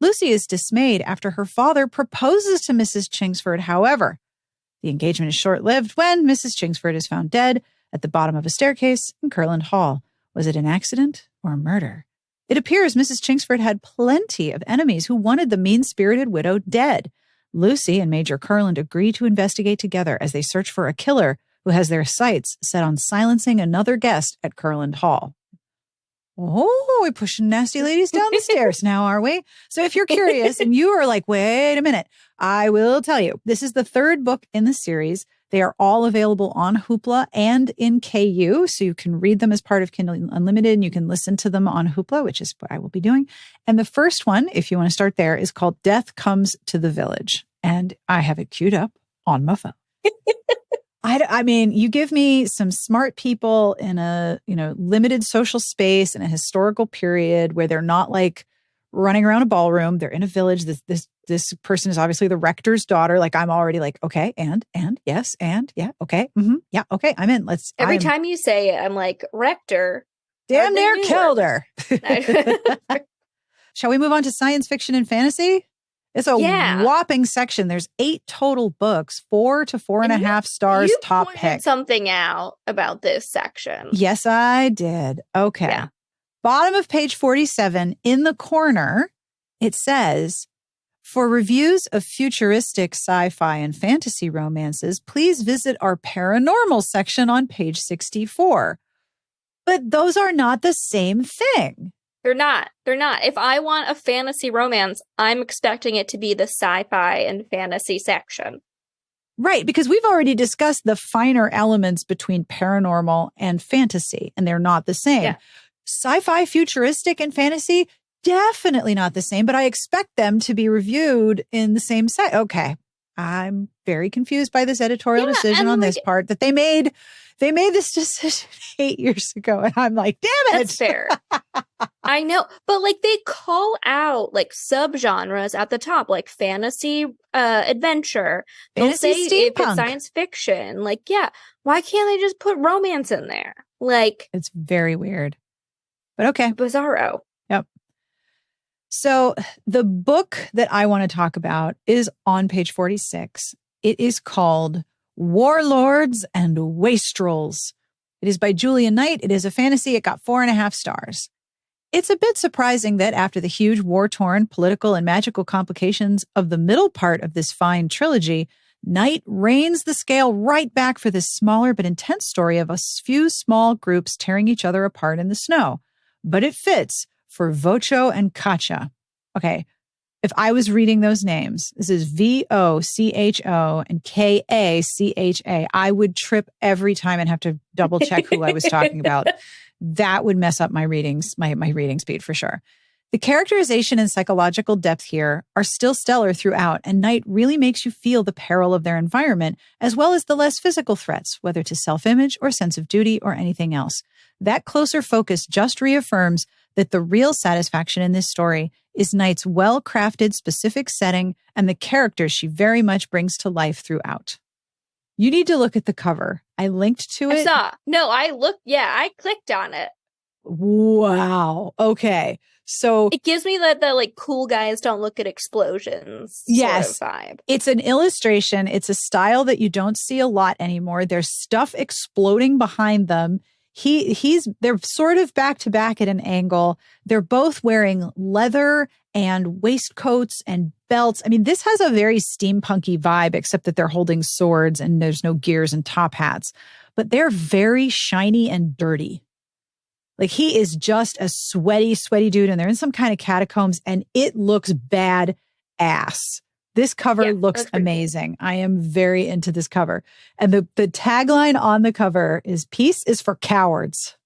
Lucy is dismayed after her father proposes to Mrs. Chingsford. However, the engagement is short-lived when Mrs. Chingsford is found dead at the bottom of a staircase in Curland Hall. Was it an accident or a murder? It appears Mrs. Chingsford had plenty of enemies who wanted the mean-spirited widow dead. Lucy and Major Curland agree to investigate together as they search for a killer who has their sights set on silencing another guest at Curland Hall. Oh, we're pushing nasty ladies down the stairs now, are we? So if you're curious and you are wait a minute, I will tell you, this is the third book in the series. They are all available on Hoopla and in KU, so you can read them as part of Kindle Unlimited, and you can listen to them on Hoopla, which is what I will be doing. And the first one, if you want to start there, is called Death Comes to the Village. And I have it queued up on my phone. I mean, you give me some smart people in a limited social space in a historical period where they're not running around a ballroom. They're in a village. This this person is obviously the rector's daughter. Like I'm already like, okay, and yes, and yeah, okay, yeah, okay, I'm in. Every time you say it, I'm like, rector. Damn near killed her. Shall we move on to science fiction and fantasy? It's a whopping section. There's 8 total books, 4 to 4.5 stars. You top pointed pick. Something out about this section. Yes, I did. Okay. Yeah. Bottom of page 47 in the corner, it says, for reviews of futuristic sci-fi and fantasy romances, please visit our paranormal section on page 64. But those are not the same thing. They're not. If I want a fantasy romance, I'm expecting it to be the sci-fi and fantasy section. Right, because we've already discussed the finer elements between paranormal and fantasy, and they're not the same. Yeah. Sci-fi, futuristic, and fantasy, definitely not the same, but I expect them to be reviewed in the same set. Okay, I'm very confused by this editorial decision on this part that they made. They made this decision 8 years ago, and I'm like, damn it. That's fair. I know, but like they call out like subgenres at the top, like fantasy, adventure. They'll say steampunk. If it's science fiction, like, yeah, why can't they just put romance in there? Like, it's very weird, but okay. Bizarro. Yep. So the book that I want to talk about is on page 46. It is called Warlords and Wastrels. It is by Julia Knight. It is a fantasy. It got 4.5 stars. It's a bit surprising that after the huge war-torn political and magical complications of the middle part of this fine trilogy, Knight reins the scale right back for this smaller but intense story of a few small groups tearing each other apart in the snow. But it fits for Vocho and Kacha. Okay, if I was reading those names, this is Vocho and Kacha, I would trip every time and have to double check who I was talking about. That would mess up my readings, my reading speed for sure. The characterization and psychological depth here are still stellar throughout, and Knight really makes you feel the peril of their environment, as well as the less physical threats, whether to self-image or sense of duty or anything else. That closer focus just reaffirms that the real satisfaction in this story is Knight's well-crafted specific setting and the characters she very much brings to life throughout. You need to look at the cover. I linked to it. I saw. No, I looked. Yeah, I clicked on it. Wow. Okay. So it gives me the like cool guys don't look at explosions yes, sort of vibe. It's an illustration. It's a style that you don't see a lot anymore. There's stuff exploding behind them. They're sort of back to back at an angle. They're both wearing leather and waistcoats and belts. I mean, this has a very steampunky vibe, except that they're holding swords and there's no gears and top hats, but they're very shiny and dirty. Like he is just a sweaty dude and they're in some kind of catacombs and it looks bad ass. This cover looks amazing. Cool. I am very into this cover. And the tagline on the cover is "Peace is for cowards."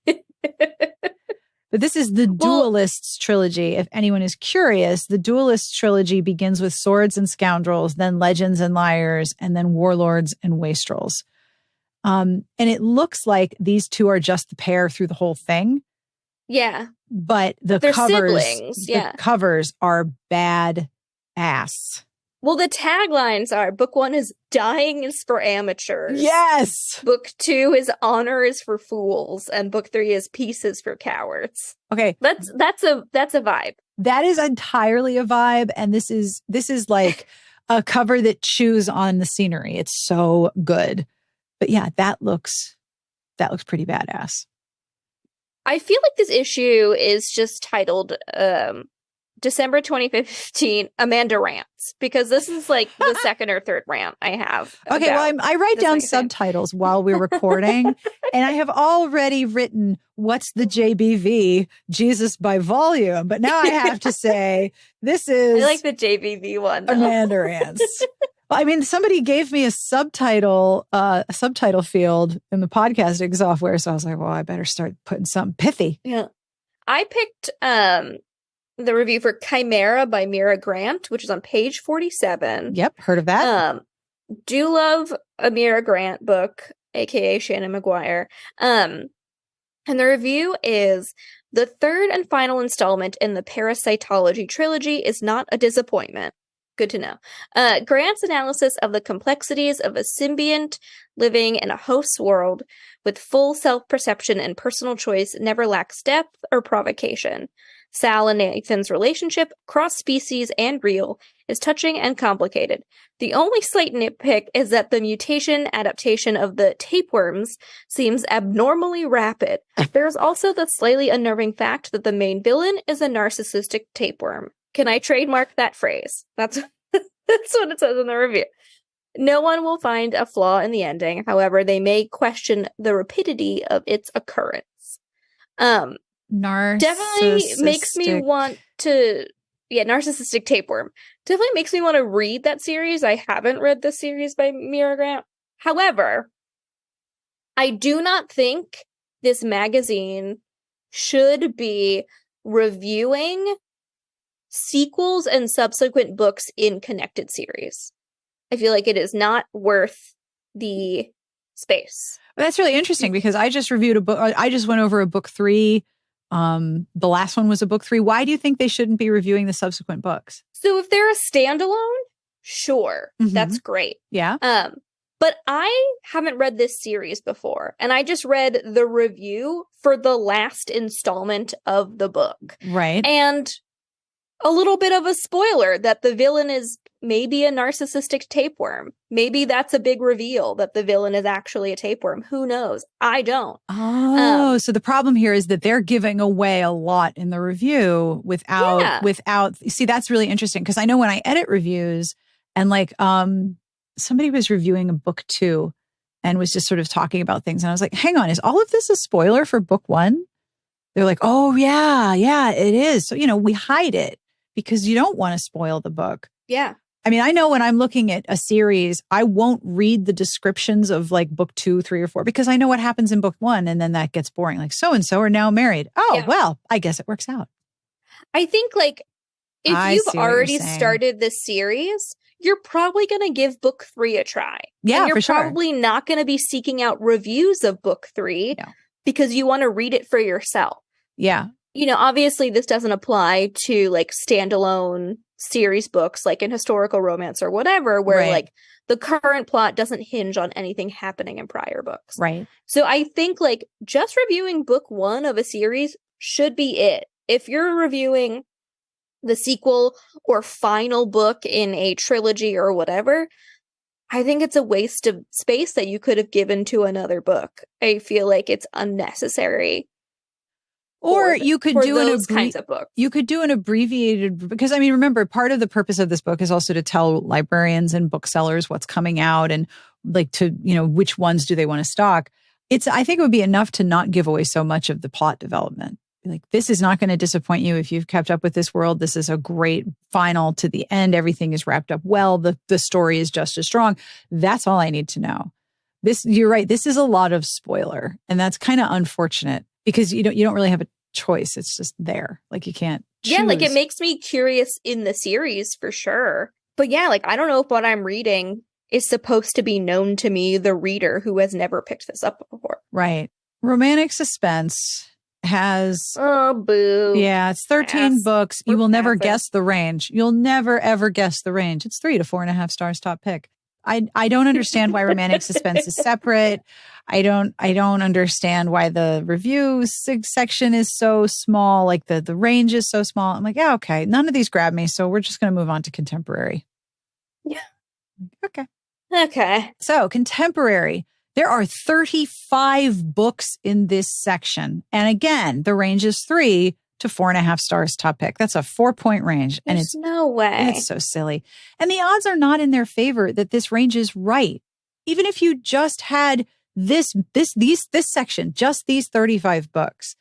But this is the Duelists trilogy. If anyone is curious, the Duelists trilogy begins with Swords and Scoundrels, then Legends and Liars, and then Warlords and Wastrels. And it looks like these two are just the pair through the whole thing. Yeah. But the covers are bad ass. Well, the taglines are book 1 is dying is for amateurs. Yes. Book 2 is honor is for fools. And book 3 is peace is for cowards. Okay. That's a vibe. That is entirely a vibe. And this is like a cover that chews on the scenery. It's so good. But yeah, that looks pretty badass. I feel like this issue is just titled December 2015 Amanda Rants, because this is like the second or third rant I have. Okay, well, I write down subtitles while we're recording, and I have already written what's the JBV, Jesus by volume, but now I have to say this is I like the JBV one, though. Amanda Rants. Well, I mean, somebody gave me a subtitle field in the podcasting software, so I was like, well, I better start putting something pithy. Yeah, I picked the review for Chimera by Mira Grant, which is on page 47. Yep, heard of that. Do love a Mira Grant book, aka Shannon McGuire. And the review is: the third and final installment in the parasitology trilogy is not a disappointment. Good to know. Grant's analysis of the complexities of a symbiont living in a host's world with full self-perception and personal choice never lacks depth or provocation. Sal and Nathan's relationship, cross-species and real, is touching and complicated. The only slight nitpick is that the mutation adaptation of the tapeworms seems abnormally rapid. There's also the slightly unnerving fact that the main villain is a narcissistic tapeworm. Can I trademark that phrase? That's what it says in the review. No one will find a flaw in the ending. However, they may question the rapidity of its occurrence. Definitely makes me want to... Yeah, narcissistic tapeworm. Definitely makes me want to read that series. I haven't read the series by Mira Grant. However, I do not think this magazine should be reviewing sequels and subsequent books in connected series. I feel like it is not worth the space. That's really interesting because I just reviewed a book. I just went over a book 3. The last one was a book 3. Why do you think they shouldn't be reviewing the subsequent books? So if they're a standalone, sure, that's great. Yeah. But I haven't read this series before, and I just read the review for the last installment of the book. Right. And a little bit of a spoiler that the villain is maybe a narcissistic tapeworm. Maybe that's a big reveal that the villain is actually a tapeworm. Who knows? I don't. Oh, so the problem here is that they're giving away a lot in the review without, see, that's really interesting because I know when I edit reviews and like, somebody was reviewing a book 2 and was just sort of talking about things. And I was like, hang on, is all of this a spoiler for book 1? They're like, oh yeah, it is. So, we hide it because you don't want to spoil the book. Yeah. I mean, I know when I'm looking at a series, I won't read the descriptions of like book 2, 3, or 4 because I know what happens in book 1 and then that gets boring. Like so-and-so are now married. Oh, well, I guess it works out. I think like if you've already started this series, you're probably going to give book 3 a try. Yeah, and you're for sure. probably not going to be seeking out reviews of book 3 because you want to read it for yourself. Yeah. Obviously this doesn't apply to like standalone series books like in historical romance or whatever, where like the current plot doesn't hinge on anything happening in prior books. Right. So I think like just reviewing book 1 of a series should be it. If you're reviewing the sequel or final book in a trilogy or whatever, I think it's a waste of space that you could have given to another book. I feel like it's unnecessary. Or you could do those kinds of books. You could do an abbreviated, because I mean, remember, part of the purpose of this book is also to tell librarians and booksellers what's coming out and like to, which ones do they want to stock. I think it would be enough to not give away so much of the plot development. Like, this is not going to disappoint you if you've kept up with this world. This is a great final to the end. Everything is wrapped up well. The story is just as strong. That's all I need to know. You're right. This is a lot of spoiler, and that's kind of unfortunate because you don't really have a choice. It's just there. Like, you can't choose. Yeah, like it makes me curious in the series for sure. But yeah, like I don't know if what I'm reading is supposed to be known to me, the reader who has never picked this up before. Right. Romantic suspense has... Oh, boo. Yeah, it's 13 books. You will never guess the range. You'll never, ever guess the range. It's 3 to 4.5 stars top pick. I don't understand why romantic suspense is separate. I don't understand why the review section is so small. Like the range is so small. I'm like, yeah, okay. None of these grab me. So we're just going to move on to contemporary. Yeah. Okay. So contemporary. There are 35 books in this section. And again, the range is 3 to 4.5 stars top pick. That's a 4-point range. There's and it's no way. It's so silly. And the odds are not in their favor that this range is right. Even if you just had this section, just these 35 books,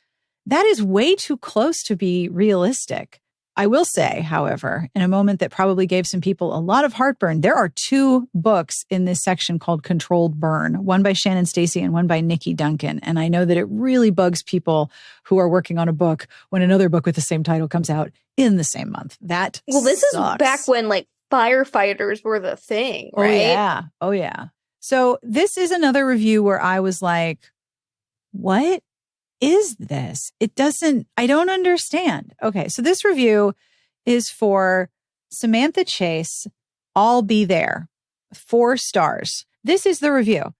that is way too close to be realistic. I will say, however, in a moment that probably gave some people a lot of heartburn, there are 2 books in this section called Controlled Burn, one by Shannon Stacy and one by Nikki Duncan. And I know that it really bugs people who are working on a book when another book with the same title comes out in the same month. This sucks. Is back when like firefighters were the thing, right? Oh, yeah. So this is another review where I was like, what? is this? I don't understand. Okay, so this review is for Samantha Chase, I'll Be There, 4 stars. This is the review.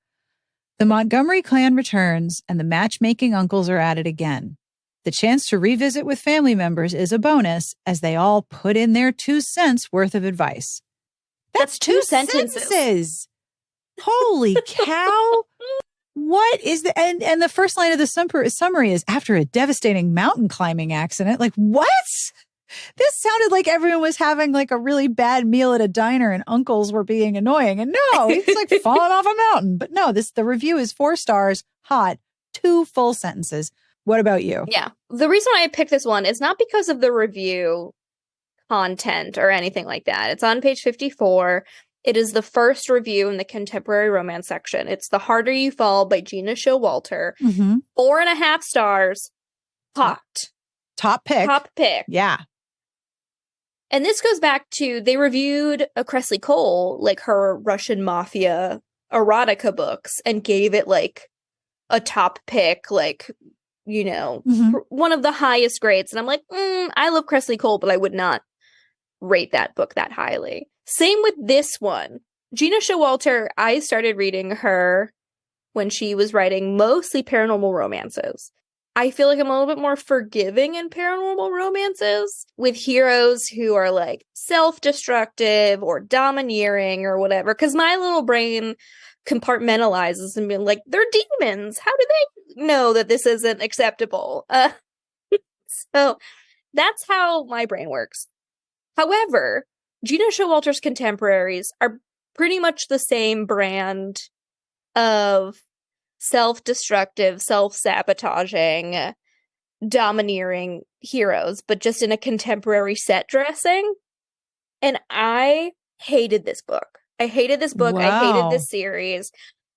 The Montgomery clan returns and the matchmaking uncles are at it again. The chance to revisit with family members is a bonus as they all put in their 2 cents worth of advice. That's 2 sentences. Holy cow. What is the and the first line of the summary is after a devastating mountain climbing accident. Like, what? This sounded like everyone was having like a really bad meal at a diner and uncles were being annoying. And no, it's like falling off a mountain. But no, the review is 4 stars, hot, 2 full sentences. What about you? Yeah. The reason why I picked this one is not because of the review content or anything like that. It's on page 54. It is the first review in the contemporary romance section. It's The Harder You Fall by Gina Showalter. 4.5 stars. Hot. Top pick. Top pick. Yeah. And this goes back to, they reviewed a Cressley Cole, like her Russian mafia erotica books, and gave it like a top pick, like, you know, one of the highest grades. And I'm like, I love Cressley Cole, but I would not rate that book that highly. Same with this one. Gina Showalter, I started reading her when she was writing mostly paranormal romances. I feel like I'm a little bit more forgiving in paranormal romances with heroes who are like self-destructive or domineering or whatever. Because my little brain compartmentalizes and being like, they're demons. How do they know that this isn't acceptable? So that's how my brain works. However, Gina Showalter's contemporaries are pretty much the same brand of self-destructive, self-sabotaging, domineering heroes, but just in a contemporary set dressing. And I hated this book. I hated this book. Wow. I hated this series.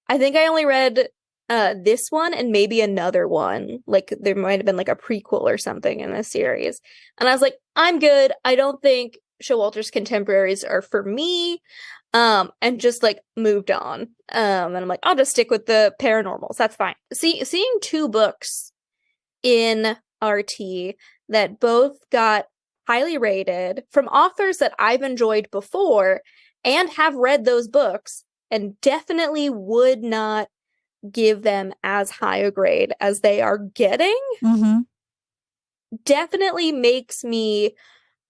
I think I only read this one and maybe another one. Like there might have been like a prequel or something in this series. And I was like, I'm good. I don't think Showalter's contemporaries are for me. And just like moved on. And I'm like, I'll just stick with the paranormals. That's fine. Seeing 2 books in RT that both got highly rated from authors that I've enjoyed before and have read those books and definitely would not give them as high a grade as they are getting, definitely makes me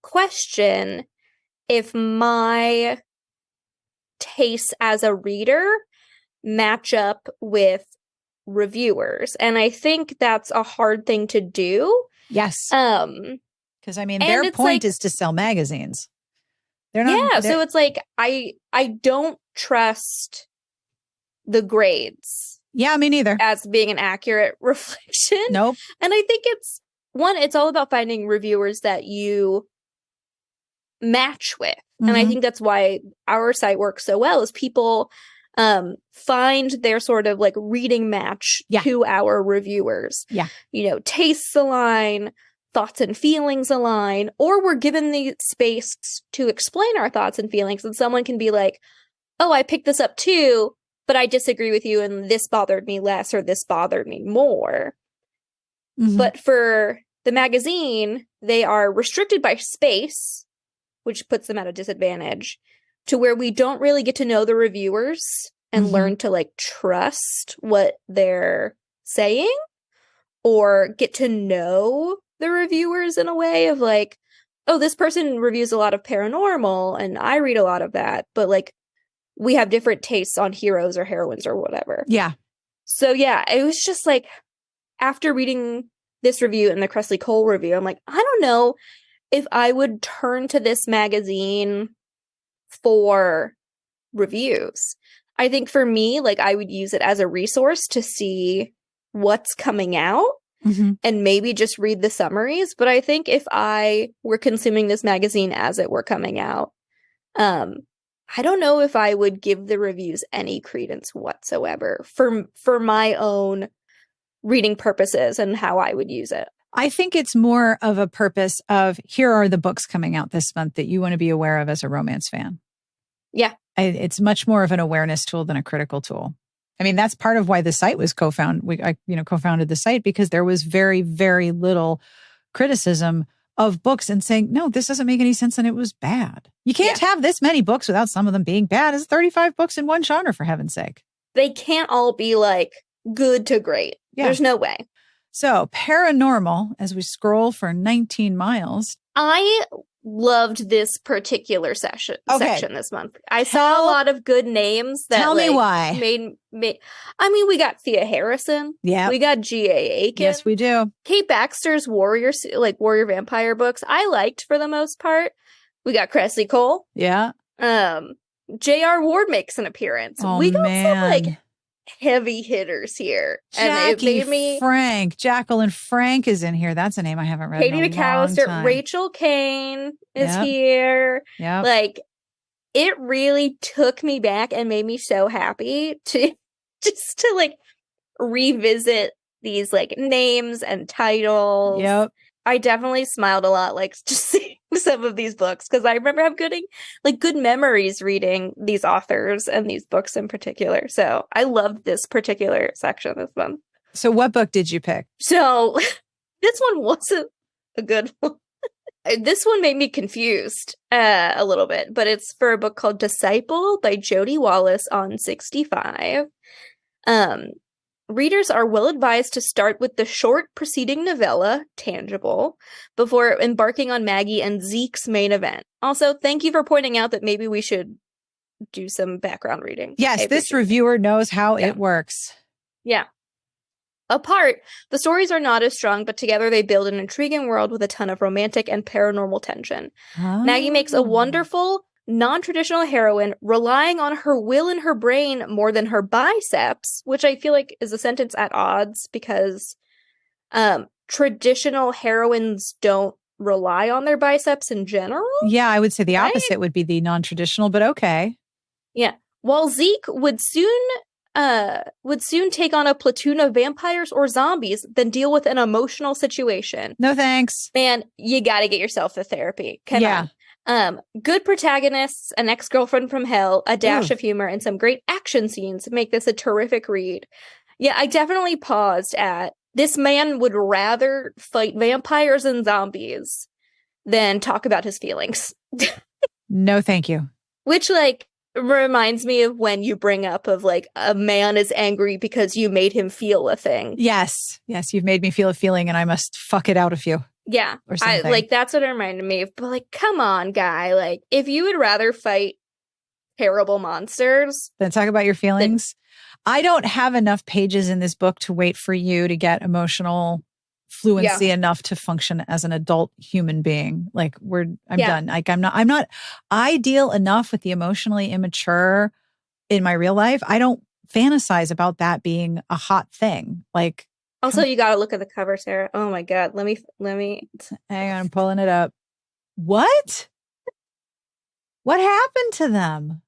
question if my tastes as a reader match up with reviewers. And I think that's a hard thing to do. Yes. Because I mean, their point is to sell magazines. They're not. Yeah. So it's like, I don't trust the grades. Yeah, me neither. As being an accurate reflection. Nope. And I think it's all about finding reviewers that you match with. And I think that's why our site works so well, is people find their sort of like reading match to our reviewers. Yeah. You know, tastes align, thoughts and feelings align, or we're given the space to explain our thoughts and feelings. And someone can be like, oh, I picked this up too, but I disagree with you and this bothered me less or this bothered me more. But for the magazine, they are restricted by space, which puts them at a disadvantage, to where we don't really get to know the reviewers and learn to like trust what they're saying, or get to know the reviewers in a way of like, oh, this person reviews a lot of paranormal and I read a lot of that, but like we have different tastes on heroes or heroines or whatever. Yeah. So yeah, it was just like, after reading this review and the Cressley Cole review, I'm like, I don't know if I would turn to this magazine for reviews. I think for me, like I would use it as a resource to see what's coming out and maybe just read the summaries. But I think if I were consuming this magazine as it were coming out, I don't know if I would give the reviews any credence whatsoever for my own reading purposes and how I would use it. I think it's more of a purpose of, here are the books coming out this month that you want to be aware of as a romance fan. Yeah. It's much more of an awareness tool than a critical tool. I mean, that's part of why the site was co-founded. I co-founded the site because there was very, very little criticism of books and saying, no, this doesn't make any sense and it was bad. You can't have this many books without some of them being bad. It's 35 books in one genre, for heaven's sake. They can't all be like good to great. Yeah. There's no way. So paranormal, as we scroll for 19 miles. I loved this particular section this month. I saw a lot of good names that tell me why. I mean, we got Thea Harrison. Yeah. We got G.A. Aiken. Yes, we do. Kate Baxter's warrior vampire books, I liked for the most part. We got Cressy Cole. Yeah. J.R. Ward makes an appearance. Oh, we got man. some heavy hitters here. Jackie and it made me Frank. Jacqueline Frank is in here. That's a name I haven't read Katie in a McAllister, long time. Rachel Kane is here. Yeah. It really took me back and made me so happy to just to revisit these names and titles. Yep. I definitely smiled a lot just seeing some of these books because I remember having good memories reading these authors and these books in particular. So I loved this particular section this month. So what book did you pick? So this one wasn't a good one. This one made me confused a little bit, but it's for a book called Disciple by Jody Wallace on 65. Readers are well advised to start with the short preceding novella, Tangible, before embarking on Maggie and Zeke's main event. Also, thank you for pointing out that maybe we should do some background reading. Yes, this reviewer knows how it works. Yeah. Apart, the stories are not as strong, but together they build an intriguing world with a ton of romantic and paranormal tension. Oh. Maggie makes a wonderful, non-traditional heroine relying on her will and her brain more than her biceps, which I feel like is a sentence at odds because traditional heroines don't rely on their biceps in general. Yeah, I would say the opposite would be the non-traditional, but okay. Yeah. While Zeke would soon take on a platoon of vampires or zombies than deal with an emotional situation. No thanks. Man, you got to get yourself to therapy. Come on. Good protagonists, an ex-girlfriend from hell, a dash of humor, and some great action scenes make this a terrific read. Yeah, I definitely paused at, this man would rather fight vampires and zombies than talk about his feelings. No, thank you. Which, reminds me of when you bring up of, a man is angry because you made him feel a thing. Yes. Yes, you've made me feel a feeling and I must fuck it out of you. Yeah, that's what it reminded me of. But come on, guy. If you would rather fight terrible monsters than talk about your feelings, I don't have enough pages in this book to wait for you to get emotional fluency enough to function as an adult human being. I'm done. I'm not ideal enough with the emotionally immature in my real life. I don't fantasize about that being a hot thing. Also, you got to look at the cover, Sarah. Oh my God. Let me. Hang on, I'm pulling it up. What happened to them?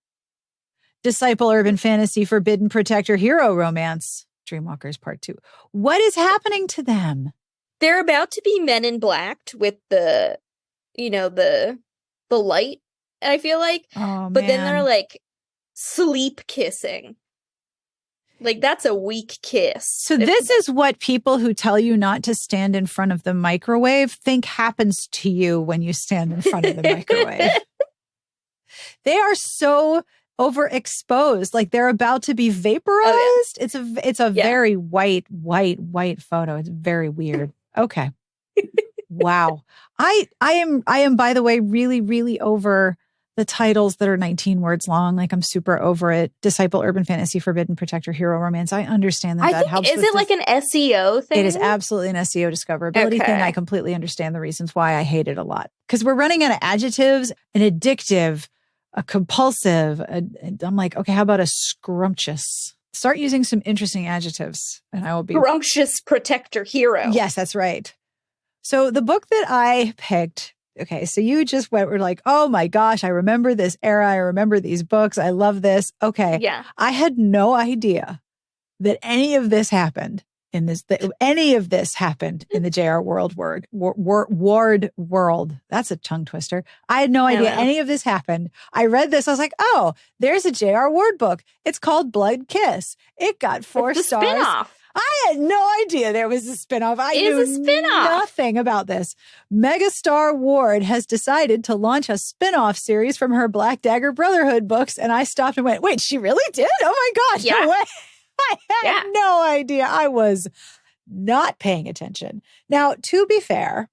Disciple urban fantasy, forbidden protector, hero romance, Dreamwalkers Part 2. What is happening to them? They're about to be Men in Blacked with the light, I feel like. Oh, but then they're sleep kissing. That's a weak kiss. So this is what people who tell you not to stand in front of the microwave think happens to you when you stand in front of the microwave. They are so overexposed. They're about to be vaporized. Oh, yeah. It's a very white photo. It's very weird. Okay. Wow. I am, by the way, really, really over the titles that are 19 words long. I'm super over it. Disciple, urban fantasy, forbidden protector, hero romance. I understand that helps. Is it an SEO thing? It is absolutely an SEO discoverability thing. I completely understand the reasons why I hate it a lot. Because we're running out of adjectives, an addictive, a compulsive. I'm like, okay, how about a scrumptious? Start using some interesting adjectives and I will be... Scrumptious protector hero. Yes, that's right. So the book that I picked... Okay, so you just were like, oh my gosh, I remember this era. I remember these books. I love this. Okay. Yeah. I had no idea that any of this happened in this, any of this happened in the J.R. Ward world. That's a tongue twister. I had no idea any of this happened. I read this. I was like, oh, there's a J.R. Ward book. It's called Blood Kiss. It got 4 stars. Spin-off. I had no idea there was a spinoff. I knew nothing about this. Megastar Ward has decided to launch a spinoff series from her Black Dagger Brotherhood books. And I stopped and went, wait, she really did? Oh my gosh. Yeah. No way. I had no idea. I was not paying attention. Now, to be fair,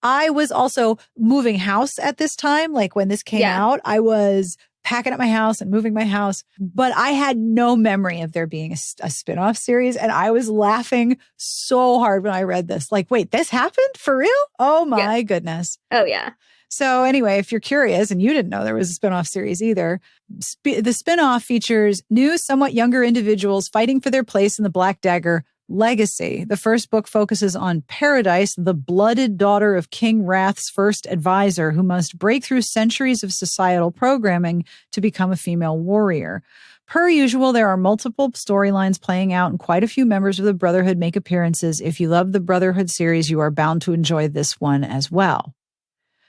I was also moving house at this time. Like when this came out, I was packing up my house and moving my house, but I had no memory of there being a spinoff series. And I was laughing so hard when I read this. Like, wait, this happened for real? Oh my goodness. Oh yeah. So anyway, if you're curious and you didn't know there was a spinoff series either, the spinoff features new, somewhat younger individuals fighting for their place in the Black Dagger legacy. The first book focuses on Paradise, the blooded daughter of King Wrath's first advisor, who must break through centuries of societal programming to become a female warrior. Per usual, there are multiple storylines playing out, and quite a few members of the Brotherhood make appearances. If you love the Brotherhood series, you are bound to enjoy this one as well.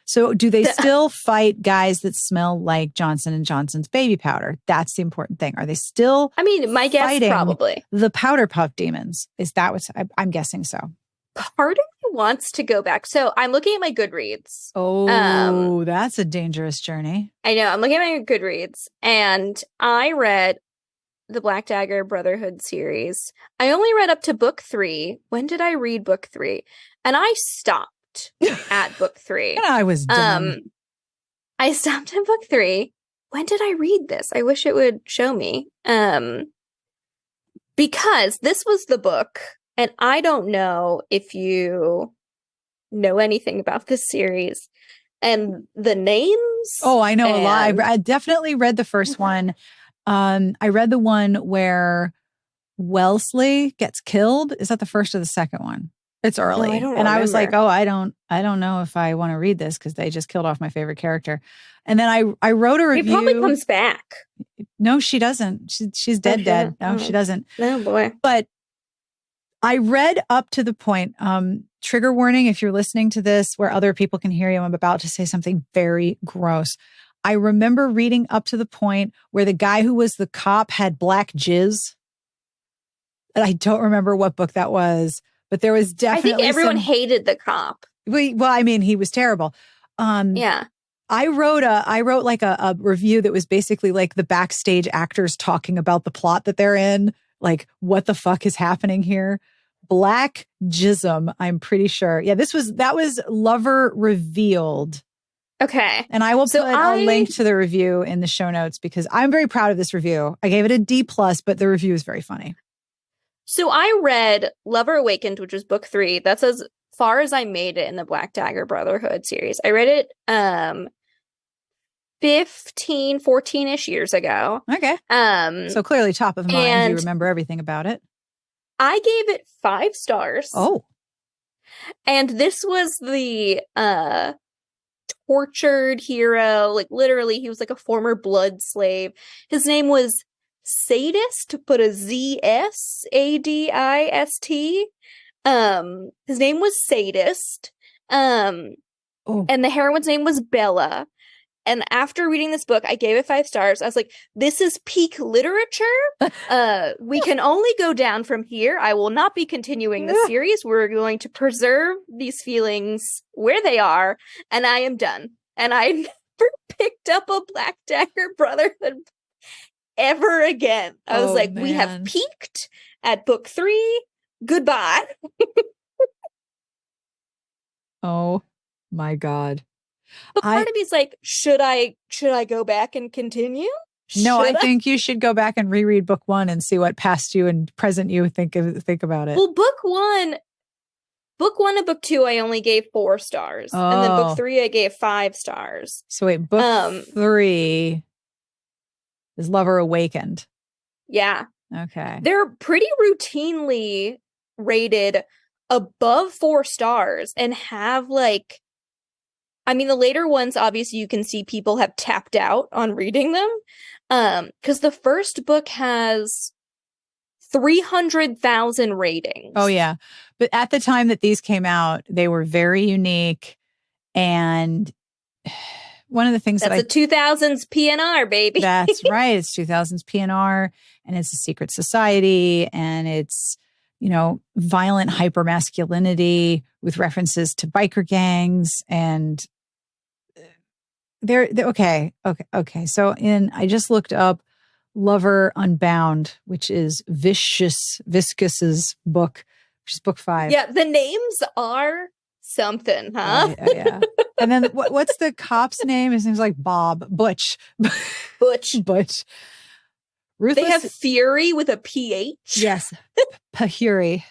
So do they still fight guys that smell like Johnson & Johnson's baby powder? That's the important thing. Are they still my guess probably. The powder puff demons? Is that what I'm guessing so? Part of me wants to go back. So I'm looking at my Goodreads. Oh, that's a dangerous journey. I know. I'm looking at my Goodreads and I read the Black Dagger Brotherhood series. I only read up to book 3. When did I read book 3? And I stopped at book 3. And I was done. I stopped at book 3. When did I read this? I wish it would show me. Because this was the book, and I don't know if you know anything about this series and the names. Oh, I know a lot. I definitely read the first one. I read the one where Wellesley gets killed. Is that the first or the second one? It's early. No, I don't and remember. I was like, oh, I don't know if I want to read this because they just killed off my favorite character. And then I wrote a review. He probably comes back. No, she doesn't. She's dead. No, she doesn't. Oh boy. But I read up to the point, trigger warning, if you're listening to this where other people can hear you, I'm about to say something very gross. I remember reading up to the point where the guy who was the cop had black jizz. And I don't remember what book that was. But there was definitely I think everyone hated the cop. Well, I mean, he was terrible. Yeah. I wrote like a review that was basically like the backstage actors talking about the plot that they're in. Like, what the fuck is happening here? Black Jism, I'm pretty sure. Yeah, that was Lover Revealed. Okay. And I will put a link to the review in the show notes because I'm very proud of this review. I gave it a D+, but the review is very funny. So I read Lover Awakened, which was book 3. That's as far as I made it in the Black Dagger Brotherhood series. I read it 15, 14-ish years ago. Okay. So clearly top of mind, you remember everything about it. I gave it 5 stars. Oh. And this was the tortured hero. Like literally, he was like a former blood slave. His name was Sadist, put a Z-S-A-D-I-S-T. His name was Sadist. And the heroine's name was Bella. And after reading this book, I gave it 5 stars. I was like, this is peak literature. We can only go down from here. I will not be continuing the series. We're going to preserve these feelings where they are. And I am done. And I never picked up a Black Dagger Brotherhood ever again. I was like, man, we have peaked at book 3. Goodbye. Oh my God. But part of me is like, should I go back and continue? No, I think you should go back and reread book 1 and see what past you and present you think about it. Well, book 1 and book 2, I only gave 4 stars. Oh. And then book 3, I gave 5 stars. So wait, book 3 is Lover Awakened. Yeah. Okay. They're pretty routinely rated above 4 stars and have like, I mean, the later ones, obviously you can see people have tapped out on reading them. Because the first book has 300,000 ratings. Oh, yeah. But at the time that these came out, they were very unique. And one of the things That's a 2000s PNR, baby. That's right. It's 2000s PNR, and it's a secret society, and it's, violent hypermasculinity with references to biker gangs. And they're okay. So I just looked up Lover Unbound, which is Viscus's book, which is book 5. Yeah, the names are something, huh? Yeah. And then what's the cop's name? His name's like Butch. Butch. Ruthless. They have Fury with a PH. Yes. Pahuri.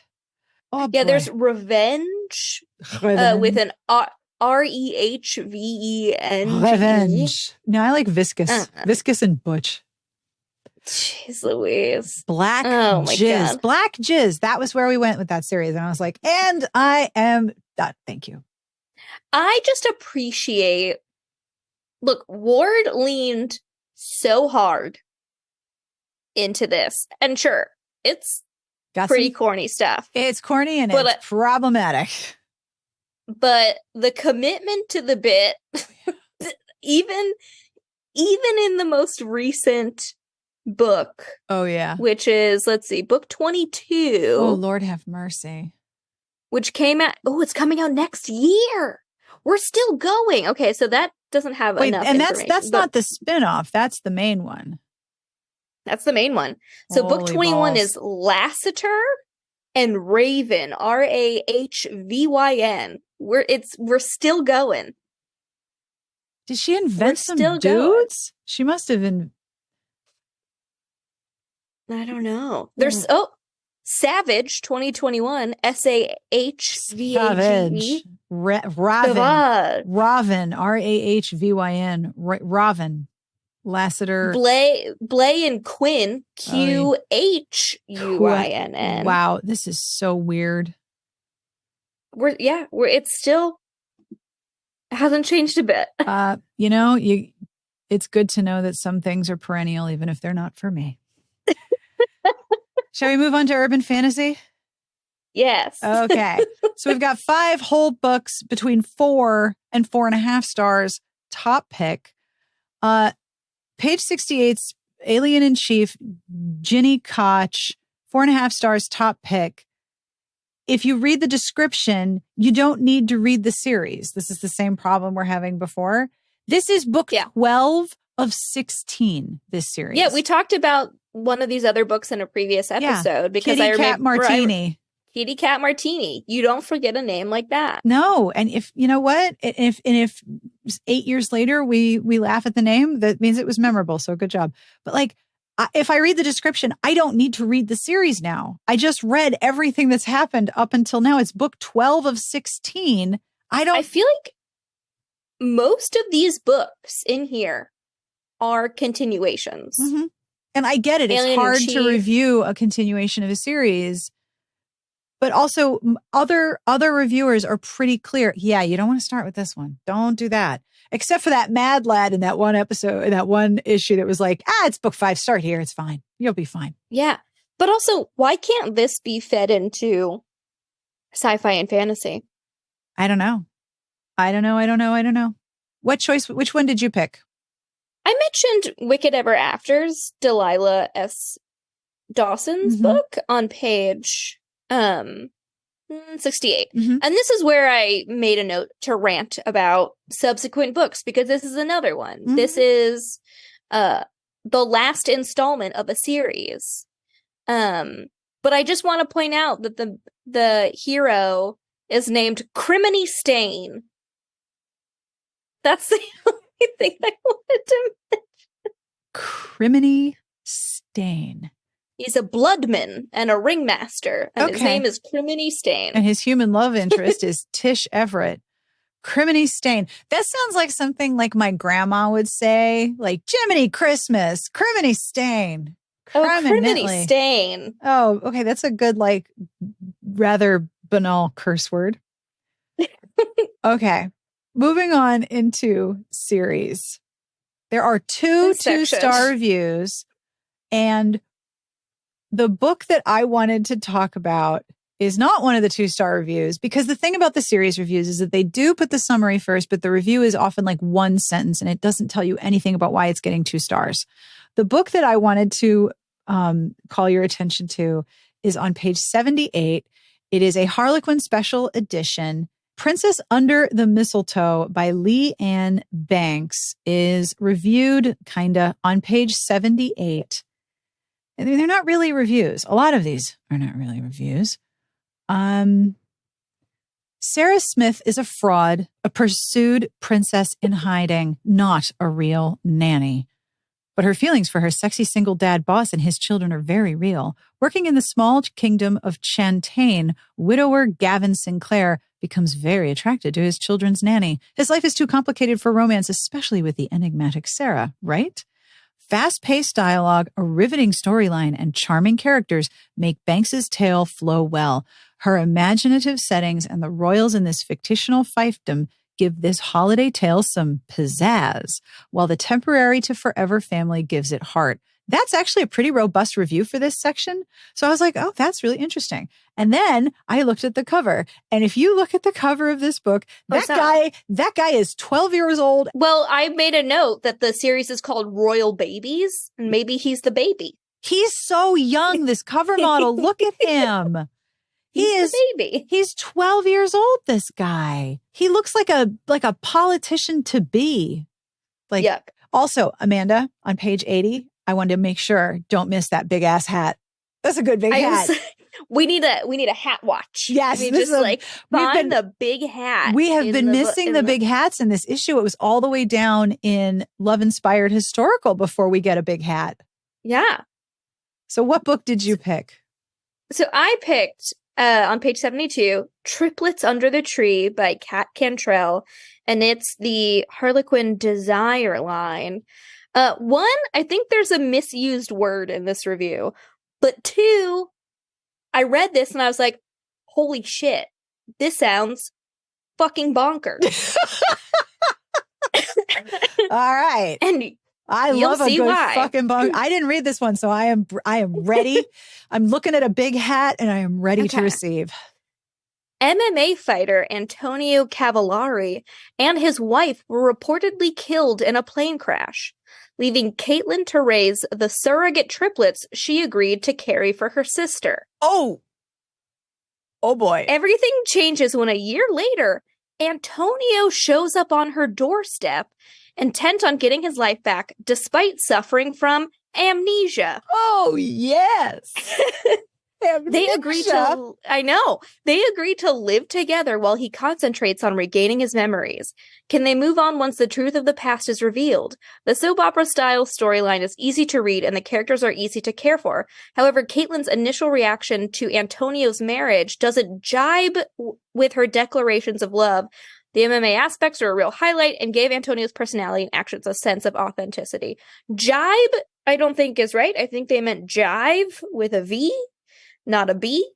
Oh, yeah, boy. there's Revenge with an Rehvenge. Revenge. No, I like Viscous. Viscous and Butch. Jeez Louise. Black oh my Jizz. God. Black Jizz. That was where we went with that series. And I was like, and I am done. Thank you. I just appreciate, look, Ward leaned so hard into this. And sure, it's pretty corny stuff. It's corny and it's problematic. But the commitment to the bit, even in the most recent book. Oh, yeah. Which is, let's see, book 22. Oh, Lord have mercy. Which came out, it's coming out next year. We're still going. Okay, so that doesn't have enough information. And that's not the spinoff. That's the main one. That's the main one. So book 21 is Lassiter and Raven, Rahvyn. We're still going. Did she invent some dudes? Going. She must have been. I don't know. There's Savage 2021 SAHVAGE. Ravin RAHVYN. Ravin. Lassiter. Blay and Quinn QHUINN. Wow, this is so weird. It's still hasn't changed a bit. It's good to know that some things are perennial, even if they're not for me. Shall we move on to urban fantasy? Yes. Okay. So we've got 5 whole books between 4 and 4.5 stars. Top pick. Page 68's Alien in Chief, Ginny Koch, 4.5 stars, top pick. If you read the description, you don't need to read the series. This is the same problem we're having before. This is book 12 of 16, this series. Yeah, we talked about one of these other books in a previous episode because Kitty Cat Martini. Kitty Cat Martini. You don't forget a name like that. No, and if you know what, if 8 years later we laugh at the name, that means it was memorable. So good job. But if I read the description, I don't need to read the series now. I just read everything that's happened up until now. It's book 12 of 16. I feel like most of these books in here are continuations. Mm-hmm. And I get it. It's hard to review a continuation of a series. But also other reviewers are pretty clear. Yeah, you don't want to start with this one. Don't do that. Except for that mad lad in that one episode, in that one issue that was like, it's book 5. Start here. It's fine. You'll be fine. Yeah. But also, why can't this be fed into sci-fi and fantasy? I don't know. Which one did you pick? I mentioned Wicked Ever After's Delilah S. Dawson's book on page 68. And this is where I made a note to rant about subsequent books because this is another one. This is the last installment of a series. But I just want to point out that the hero is named Criminy Stain. That's the only thing I wanted to mention. Criminy Stain. He's a bloodman and a ringmaster, and his name is Criminy Stain. And his human love interest is Tish Everett. Criminy Stain. That sounds like something like my grandma would say, like Jiminy Christmas, Criminy Stain. Criminy Stain. Oh, okay. That's a good, rather banal curse word. Okay. Moving on into series. There are 2 2-star reviews, and the book that I wanted to talk about is not one of the 2-star reviews, because the thing about the series reviews is that they do put the summary first, but the review is often like one sentence and it doesn't tell you anything about why it's getting 2 stars. The book that I wanted to call your attention to is on page 78. It is a Harlequin special edition. Princess Under the Mistletoe by Lee Ann Banks is reviewed on page 78. And they're not really reviews. A lot of these are not really reviews. Sarah Smith is a fraud, a pursued princess in hiding, not a real nanny. But her feelings for her sexy single dad boss and his children are very real. Working in the small kingdom of Chantain, widower Gavin Sinclair becomes very attracted to his children's nanny. His life is too complicated for romance, especially with the enigmatic Sarah, right? Fast-paced dialogue, a riveting storyline, and charming characters make Banks's tale flow well. Her imaginative settings and the royals in this fictional fiefdom give this holiday tale some pizzazz, while the temporary to forever family gives it heart. That's actually a pretty robust review for this section. So I was like, oh, that's really interesting. And then I looked at the cover. And if you look at the cover of this book, that guy is 12 years old. Well, I made a note that the series is called Royal Babies, and maybe he's the baby. He's so young, this cover model. Look at him. He's the baby. He's 12 years old, this guy. He looks like a politician to be. Like, yuck. Also, Amanda, on page 80, I wanted to make sure, don't miss that big ass hat. That's a good big hat. We need a hat watch. Yes. We just find the big hat. We have been missing the big hats in this issue. It was all the way down in Love Inspired Historical before we get a big hat. Yeah. So what book did you pick? So I picked on page 72, Triplets Under the Tree by Kat Cantrell. And it's the Harlequin Desire line. One, I think there's a misused word in this review. But two, I read this and I was like, holy shit, this sounds fucking bonkers. All right. And I love a good fucking bonkers. I didn't read this one, so I am ready. I'm looking at a big hat and I am ready to receive. MMA fighter Antonio Cavallari and his wife were reportedly killed in a plane crash, leaving Caitlin to raise the surrogate triplets she agreed to carry for her sister. Oh boy. Everything changes when a year later, Antonio shows up on her doorstep, intent on getting his life back despite suffering from amnesia. Oh, yes. They agreed to live together while he concentrates on regaining his memories. Can they move on once the truth of the past is revealed? The soap opera style storyline is easy to read and the characters are easy to care for. However, Caitlin's initial reaction to Antonio's marriage doesn't jibe with her declarations of love. The MMA aspects are a real highlight and gave Antonio's personality and actions a sense of authenticity. Jibe, I don't think is right. I think they meant jive with a V. Not a B.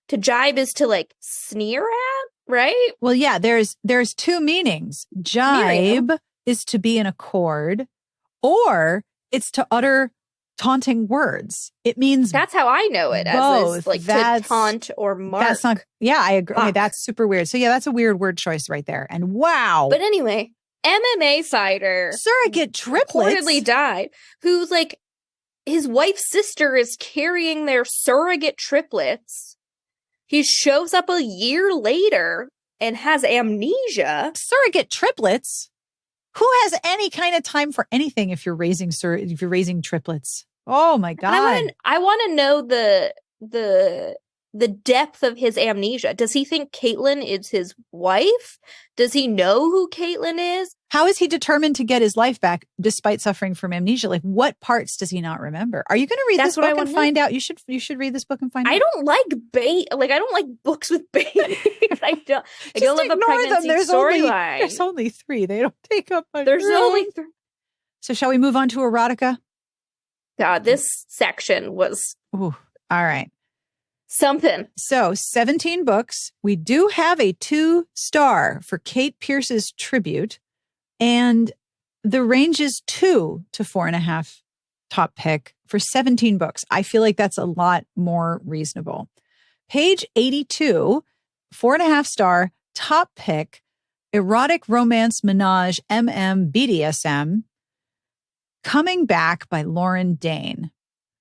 To jibe is to like sneer at, right? Well, yeah, there's two meanings. Jibe is to be in accord, or it's to utter taunting words. It means that's how I know it both. As like to taunt or mark. That's not, yeah, I agree. Okay, that's super weird. So yeah, that's a weird word choice right there. And wow. But anyway, MMA fighter surrogate triplets reportedly died, who's like his wife's sister is carrying their surrogate triplets. He shows up a year later and has amnesia. Surrogate triplets? Who has any kind of time for anything if you're raising triplets? Oh my God. I want to know the depth of his amnesia. Does he think Caitlin is his wife? Does he know who Caitlin is? How is he determined to get his life back despite suffering from amnesia? Like, what parts does he not remember? Are you going to read this book and find out? You should read this book and find out. I don't like I don't like books with babies. I don't love a pregnancy storyline. There's only 3. They don't take up much There's room. only 3. So shall we move on to erotica? God, this section was all right. Something. So 17 books. We do have a 2-star for Kate Pierce's tribute. And the range is 2 to 4.5 top pick for 17 books. I feel like that's a lot more reasonable. Page 82, 4.5 star, top pick, erotic romance menage BDSM, Coming Back by Lauren Dane.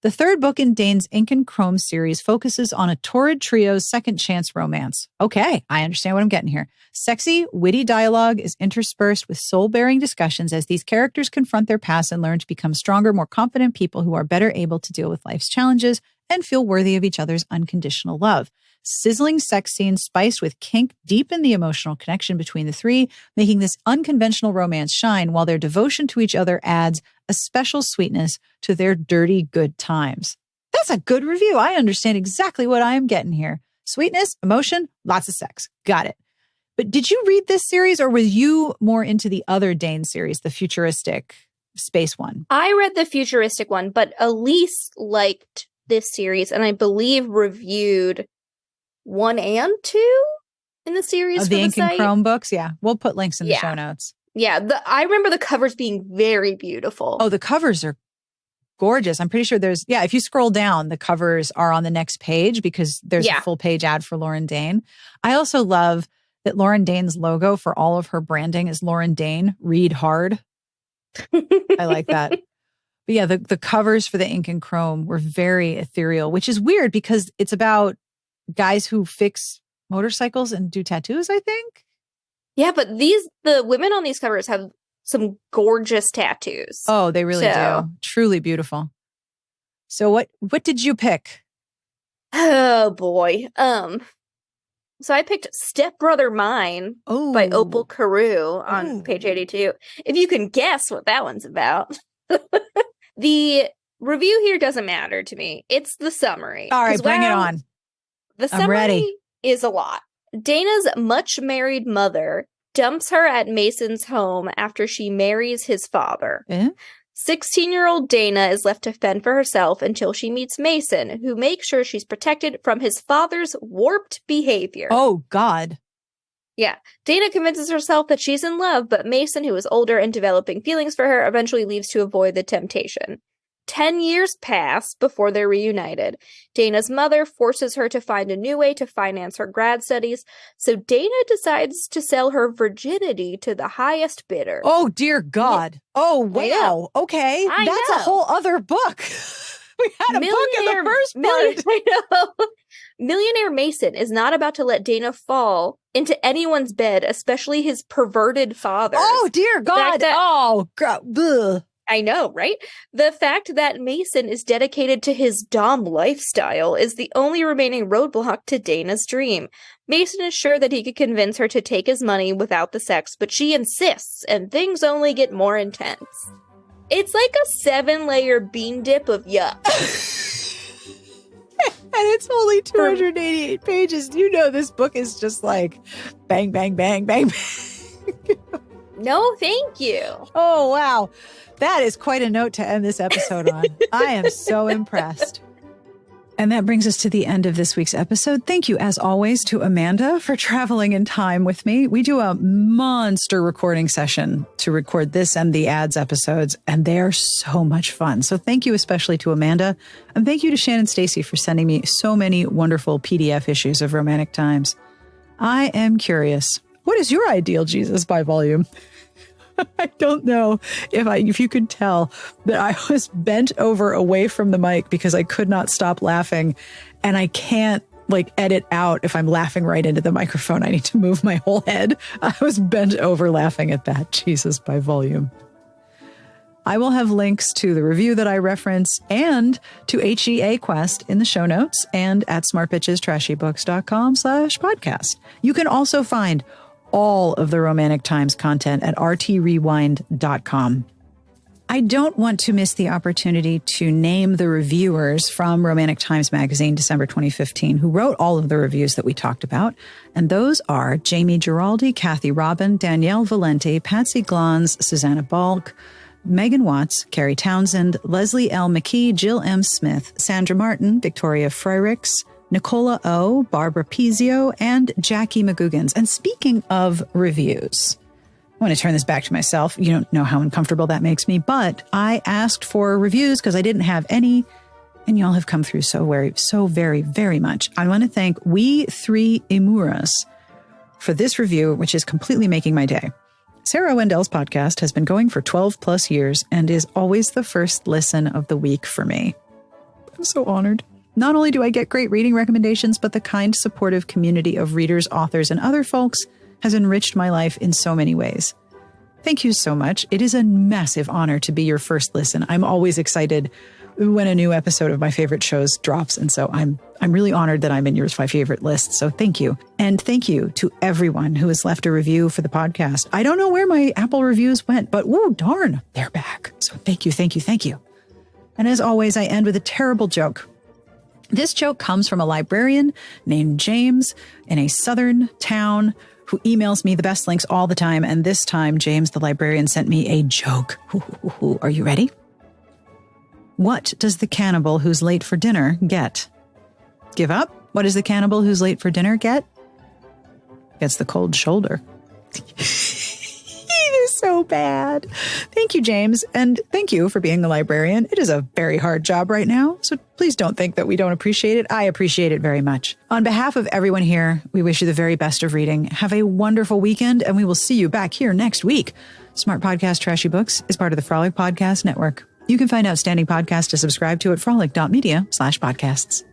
The third book in Dane's Ink and Chrome series focuses on a torrid trio's second chance romance. Okay, I understand what I'm getting here. Sexy, witty dialogue is interspersed with soul-bearing discussions as these characters confront their past and learn to become stronger, more confident people who are better able to deal with life's challenges and feel worthy of each other's unconditional love. Sizzling sex scenes spiced with kink deepen the emotional connection between the three, making this unconventional romance shine, while their devotion to each other adds a special sweetness to their dirty good times. That's a good review. I understand exactly what I am getting here. Sweetness, emotion, lots of sex. Got it. But did you read this series, or were you more into the other Dane series, the futuristic space one? I read the futuristic one, but Elise liked this series and I believe reviewed 1 and 2 in the series of for the the Ink and site. Chrome books. Yeah, we'll put links in the show notes. Yeah, I remember the covers being very beautiful. Oh, the covers are gorgeous. I'm pretty sure if you scroll down, the covers are on the next page because there's a full page ad for Lauren Dane. I also love that Lauren Dane's logo for all of her branding is Lauren Dane, read hard. I like that. But yeah, the covers for the Ink and Chrome were very ethereal, which is weird because it's about guys who fix motorcycles and do tattoos, I think. Yeah, but the women on these covers have some gorgeous tattoos. Oh, they really do. Truly beautiful. So what did you pick? Oh boy. So I picked Stepbrother Mine by Opal Carew on page 82. If you can guess what that one's about. The review here doesn't matter to me. It's the summary. All right, bring it on. The summary is a lot. Dana's much-married mother dumps her at Mason's home after she marries his father. 16-year-old Dana is left to fend for herself until she meets Mason, who makes sure she's protected from his father's warped behavior. Oh, God. Yeah. Dana convinces herself that she's in love, but Mason, who is older and developing feelings for her, eventually leaves to avoid the temptation. 10 years pass before they're reunited. Dana's mother forces her to find a new way to finance her grad studies, so Dana decides to sell her virginity to the highest bidder. Oh, dear God. Oh, wow. Okay. That's a whole other book. We had a book in the first part. I know. Millionaire Mason is not about to let Dana fall into anyone's bed, especially his perverted father. Oh, dear God. Oh, God. Ugh. I know, right? The fact that Mason is dedicated to his dom lifestyle is the only remaining roadblock to Dana's dream. Mason is sure that he could convince her to take his money without the sex, but she insists, and things only get more intense. It's like a 7-layer bean dip of yuck. And it's only 288 pages. You know this book is just like bang, bang, bang, bang, bang. No, thank you. Oh, wow. That is quite a note to end this episode on. I am so impressed. And that brings us to the end of this week's episode. Thank you, as always, to Amanda for traveling in time with me. We do a monster recording session to record this and the ads episodes, and they are so much fun. So thank you especially to Amanda. And thank you to Shannon Stacy for sending me so many wonderful PDF issues of Romantic Times. I am curious, what is your ideal Jesus by volume? I don't know if you could tell that I was bent over away from the mic because I could not stop laughing, and I can't edit out if I'm laughing right into the microphone. I need to move my whole head. I was bent over laughing at that Jesus by volume. I will have links to the review that I reference and to HEA Quest in the show notes and at smartbitchestrashybooks.com/podcast. You can also find all of the Romantic Times content at rtrewind.com. I don't want to miss the opportunity to name the reviewers from Romantic Times Magazine, December 2015, who wrote all of the reviews that we talked about. And those are Jamie Giraldi, Kathy Robin, Danielle Valente, Patsy Glons, Susanna Balk, Megan Watts, Carrie Townsend, Leslie L. McKee, Jill M. Smith, Sandra Martin, Victoria Freiricks, Nicola O., Barbara Pizio, and Jackie McGugans. And speaking of reviews, I want to turn this back to myself. You don't know how uncomfortable that makes me, but I asked for reviews because I didn't have any, and y'all have come through so very, very much. I want to thank We Three Imuras for this review, which is completely making my day. Sarah Wendell's podcast has been going for 12 plus years and is always the first listen of the week for me. I'm so honored. Not only do I get great reading recommendations, but the kind, supportive community of readers, authors, and other folks has enriched my life in so many ways. Thank you so much. It is a massive honor to be your first listen. I'm always excited when a new episode of my favorite shows drops. And so I'm really honored that I'm in yours, my favorite list. So thank you. And thank you to everyone who has left a review for the podcast. I don't know where my Apple reviews went, but whoa, darn, they're back. So thank you. And as always, I end with a terrible joke. This joke comes from a librarian named James in a southern town who emails me the best links all the time. And this time, James, the librarian, sent me a joke. Are you ready? What does the cannibal who's late for dinner get? Give up? What does the cannibal who's late for dinner get? Gets the cold shoulder. It is so bad. Thank you, James. And thank you for being a librarian. It is a very hard job right now. So please don't think that we don't appreciate it. I appreciate it very much. On behalf of everyone here, we wish you the very best of reading. Have a wonderful weekend, and we will see you back here next week. Smart Podcast Trashy Books is part of the Frolic Podcast Network. You can find outstanding podcasts to subscribe to at frolic.media/podcasts.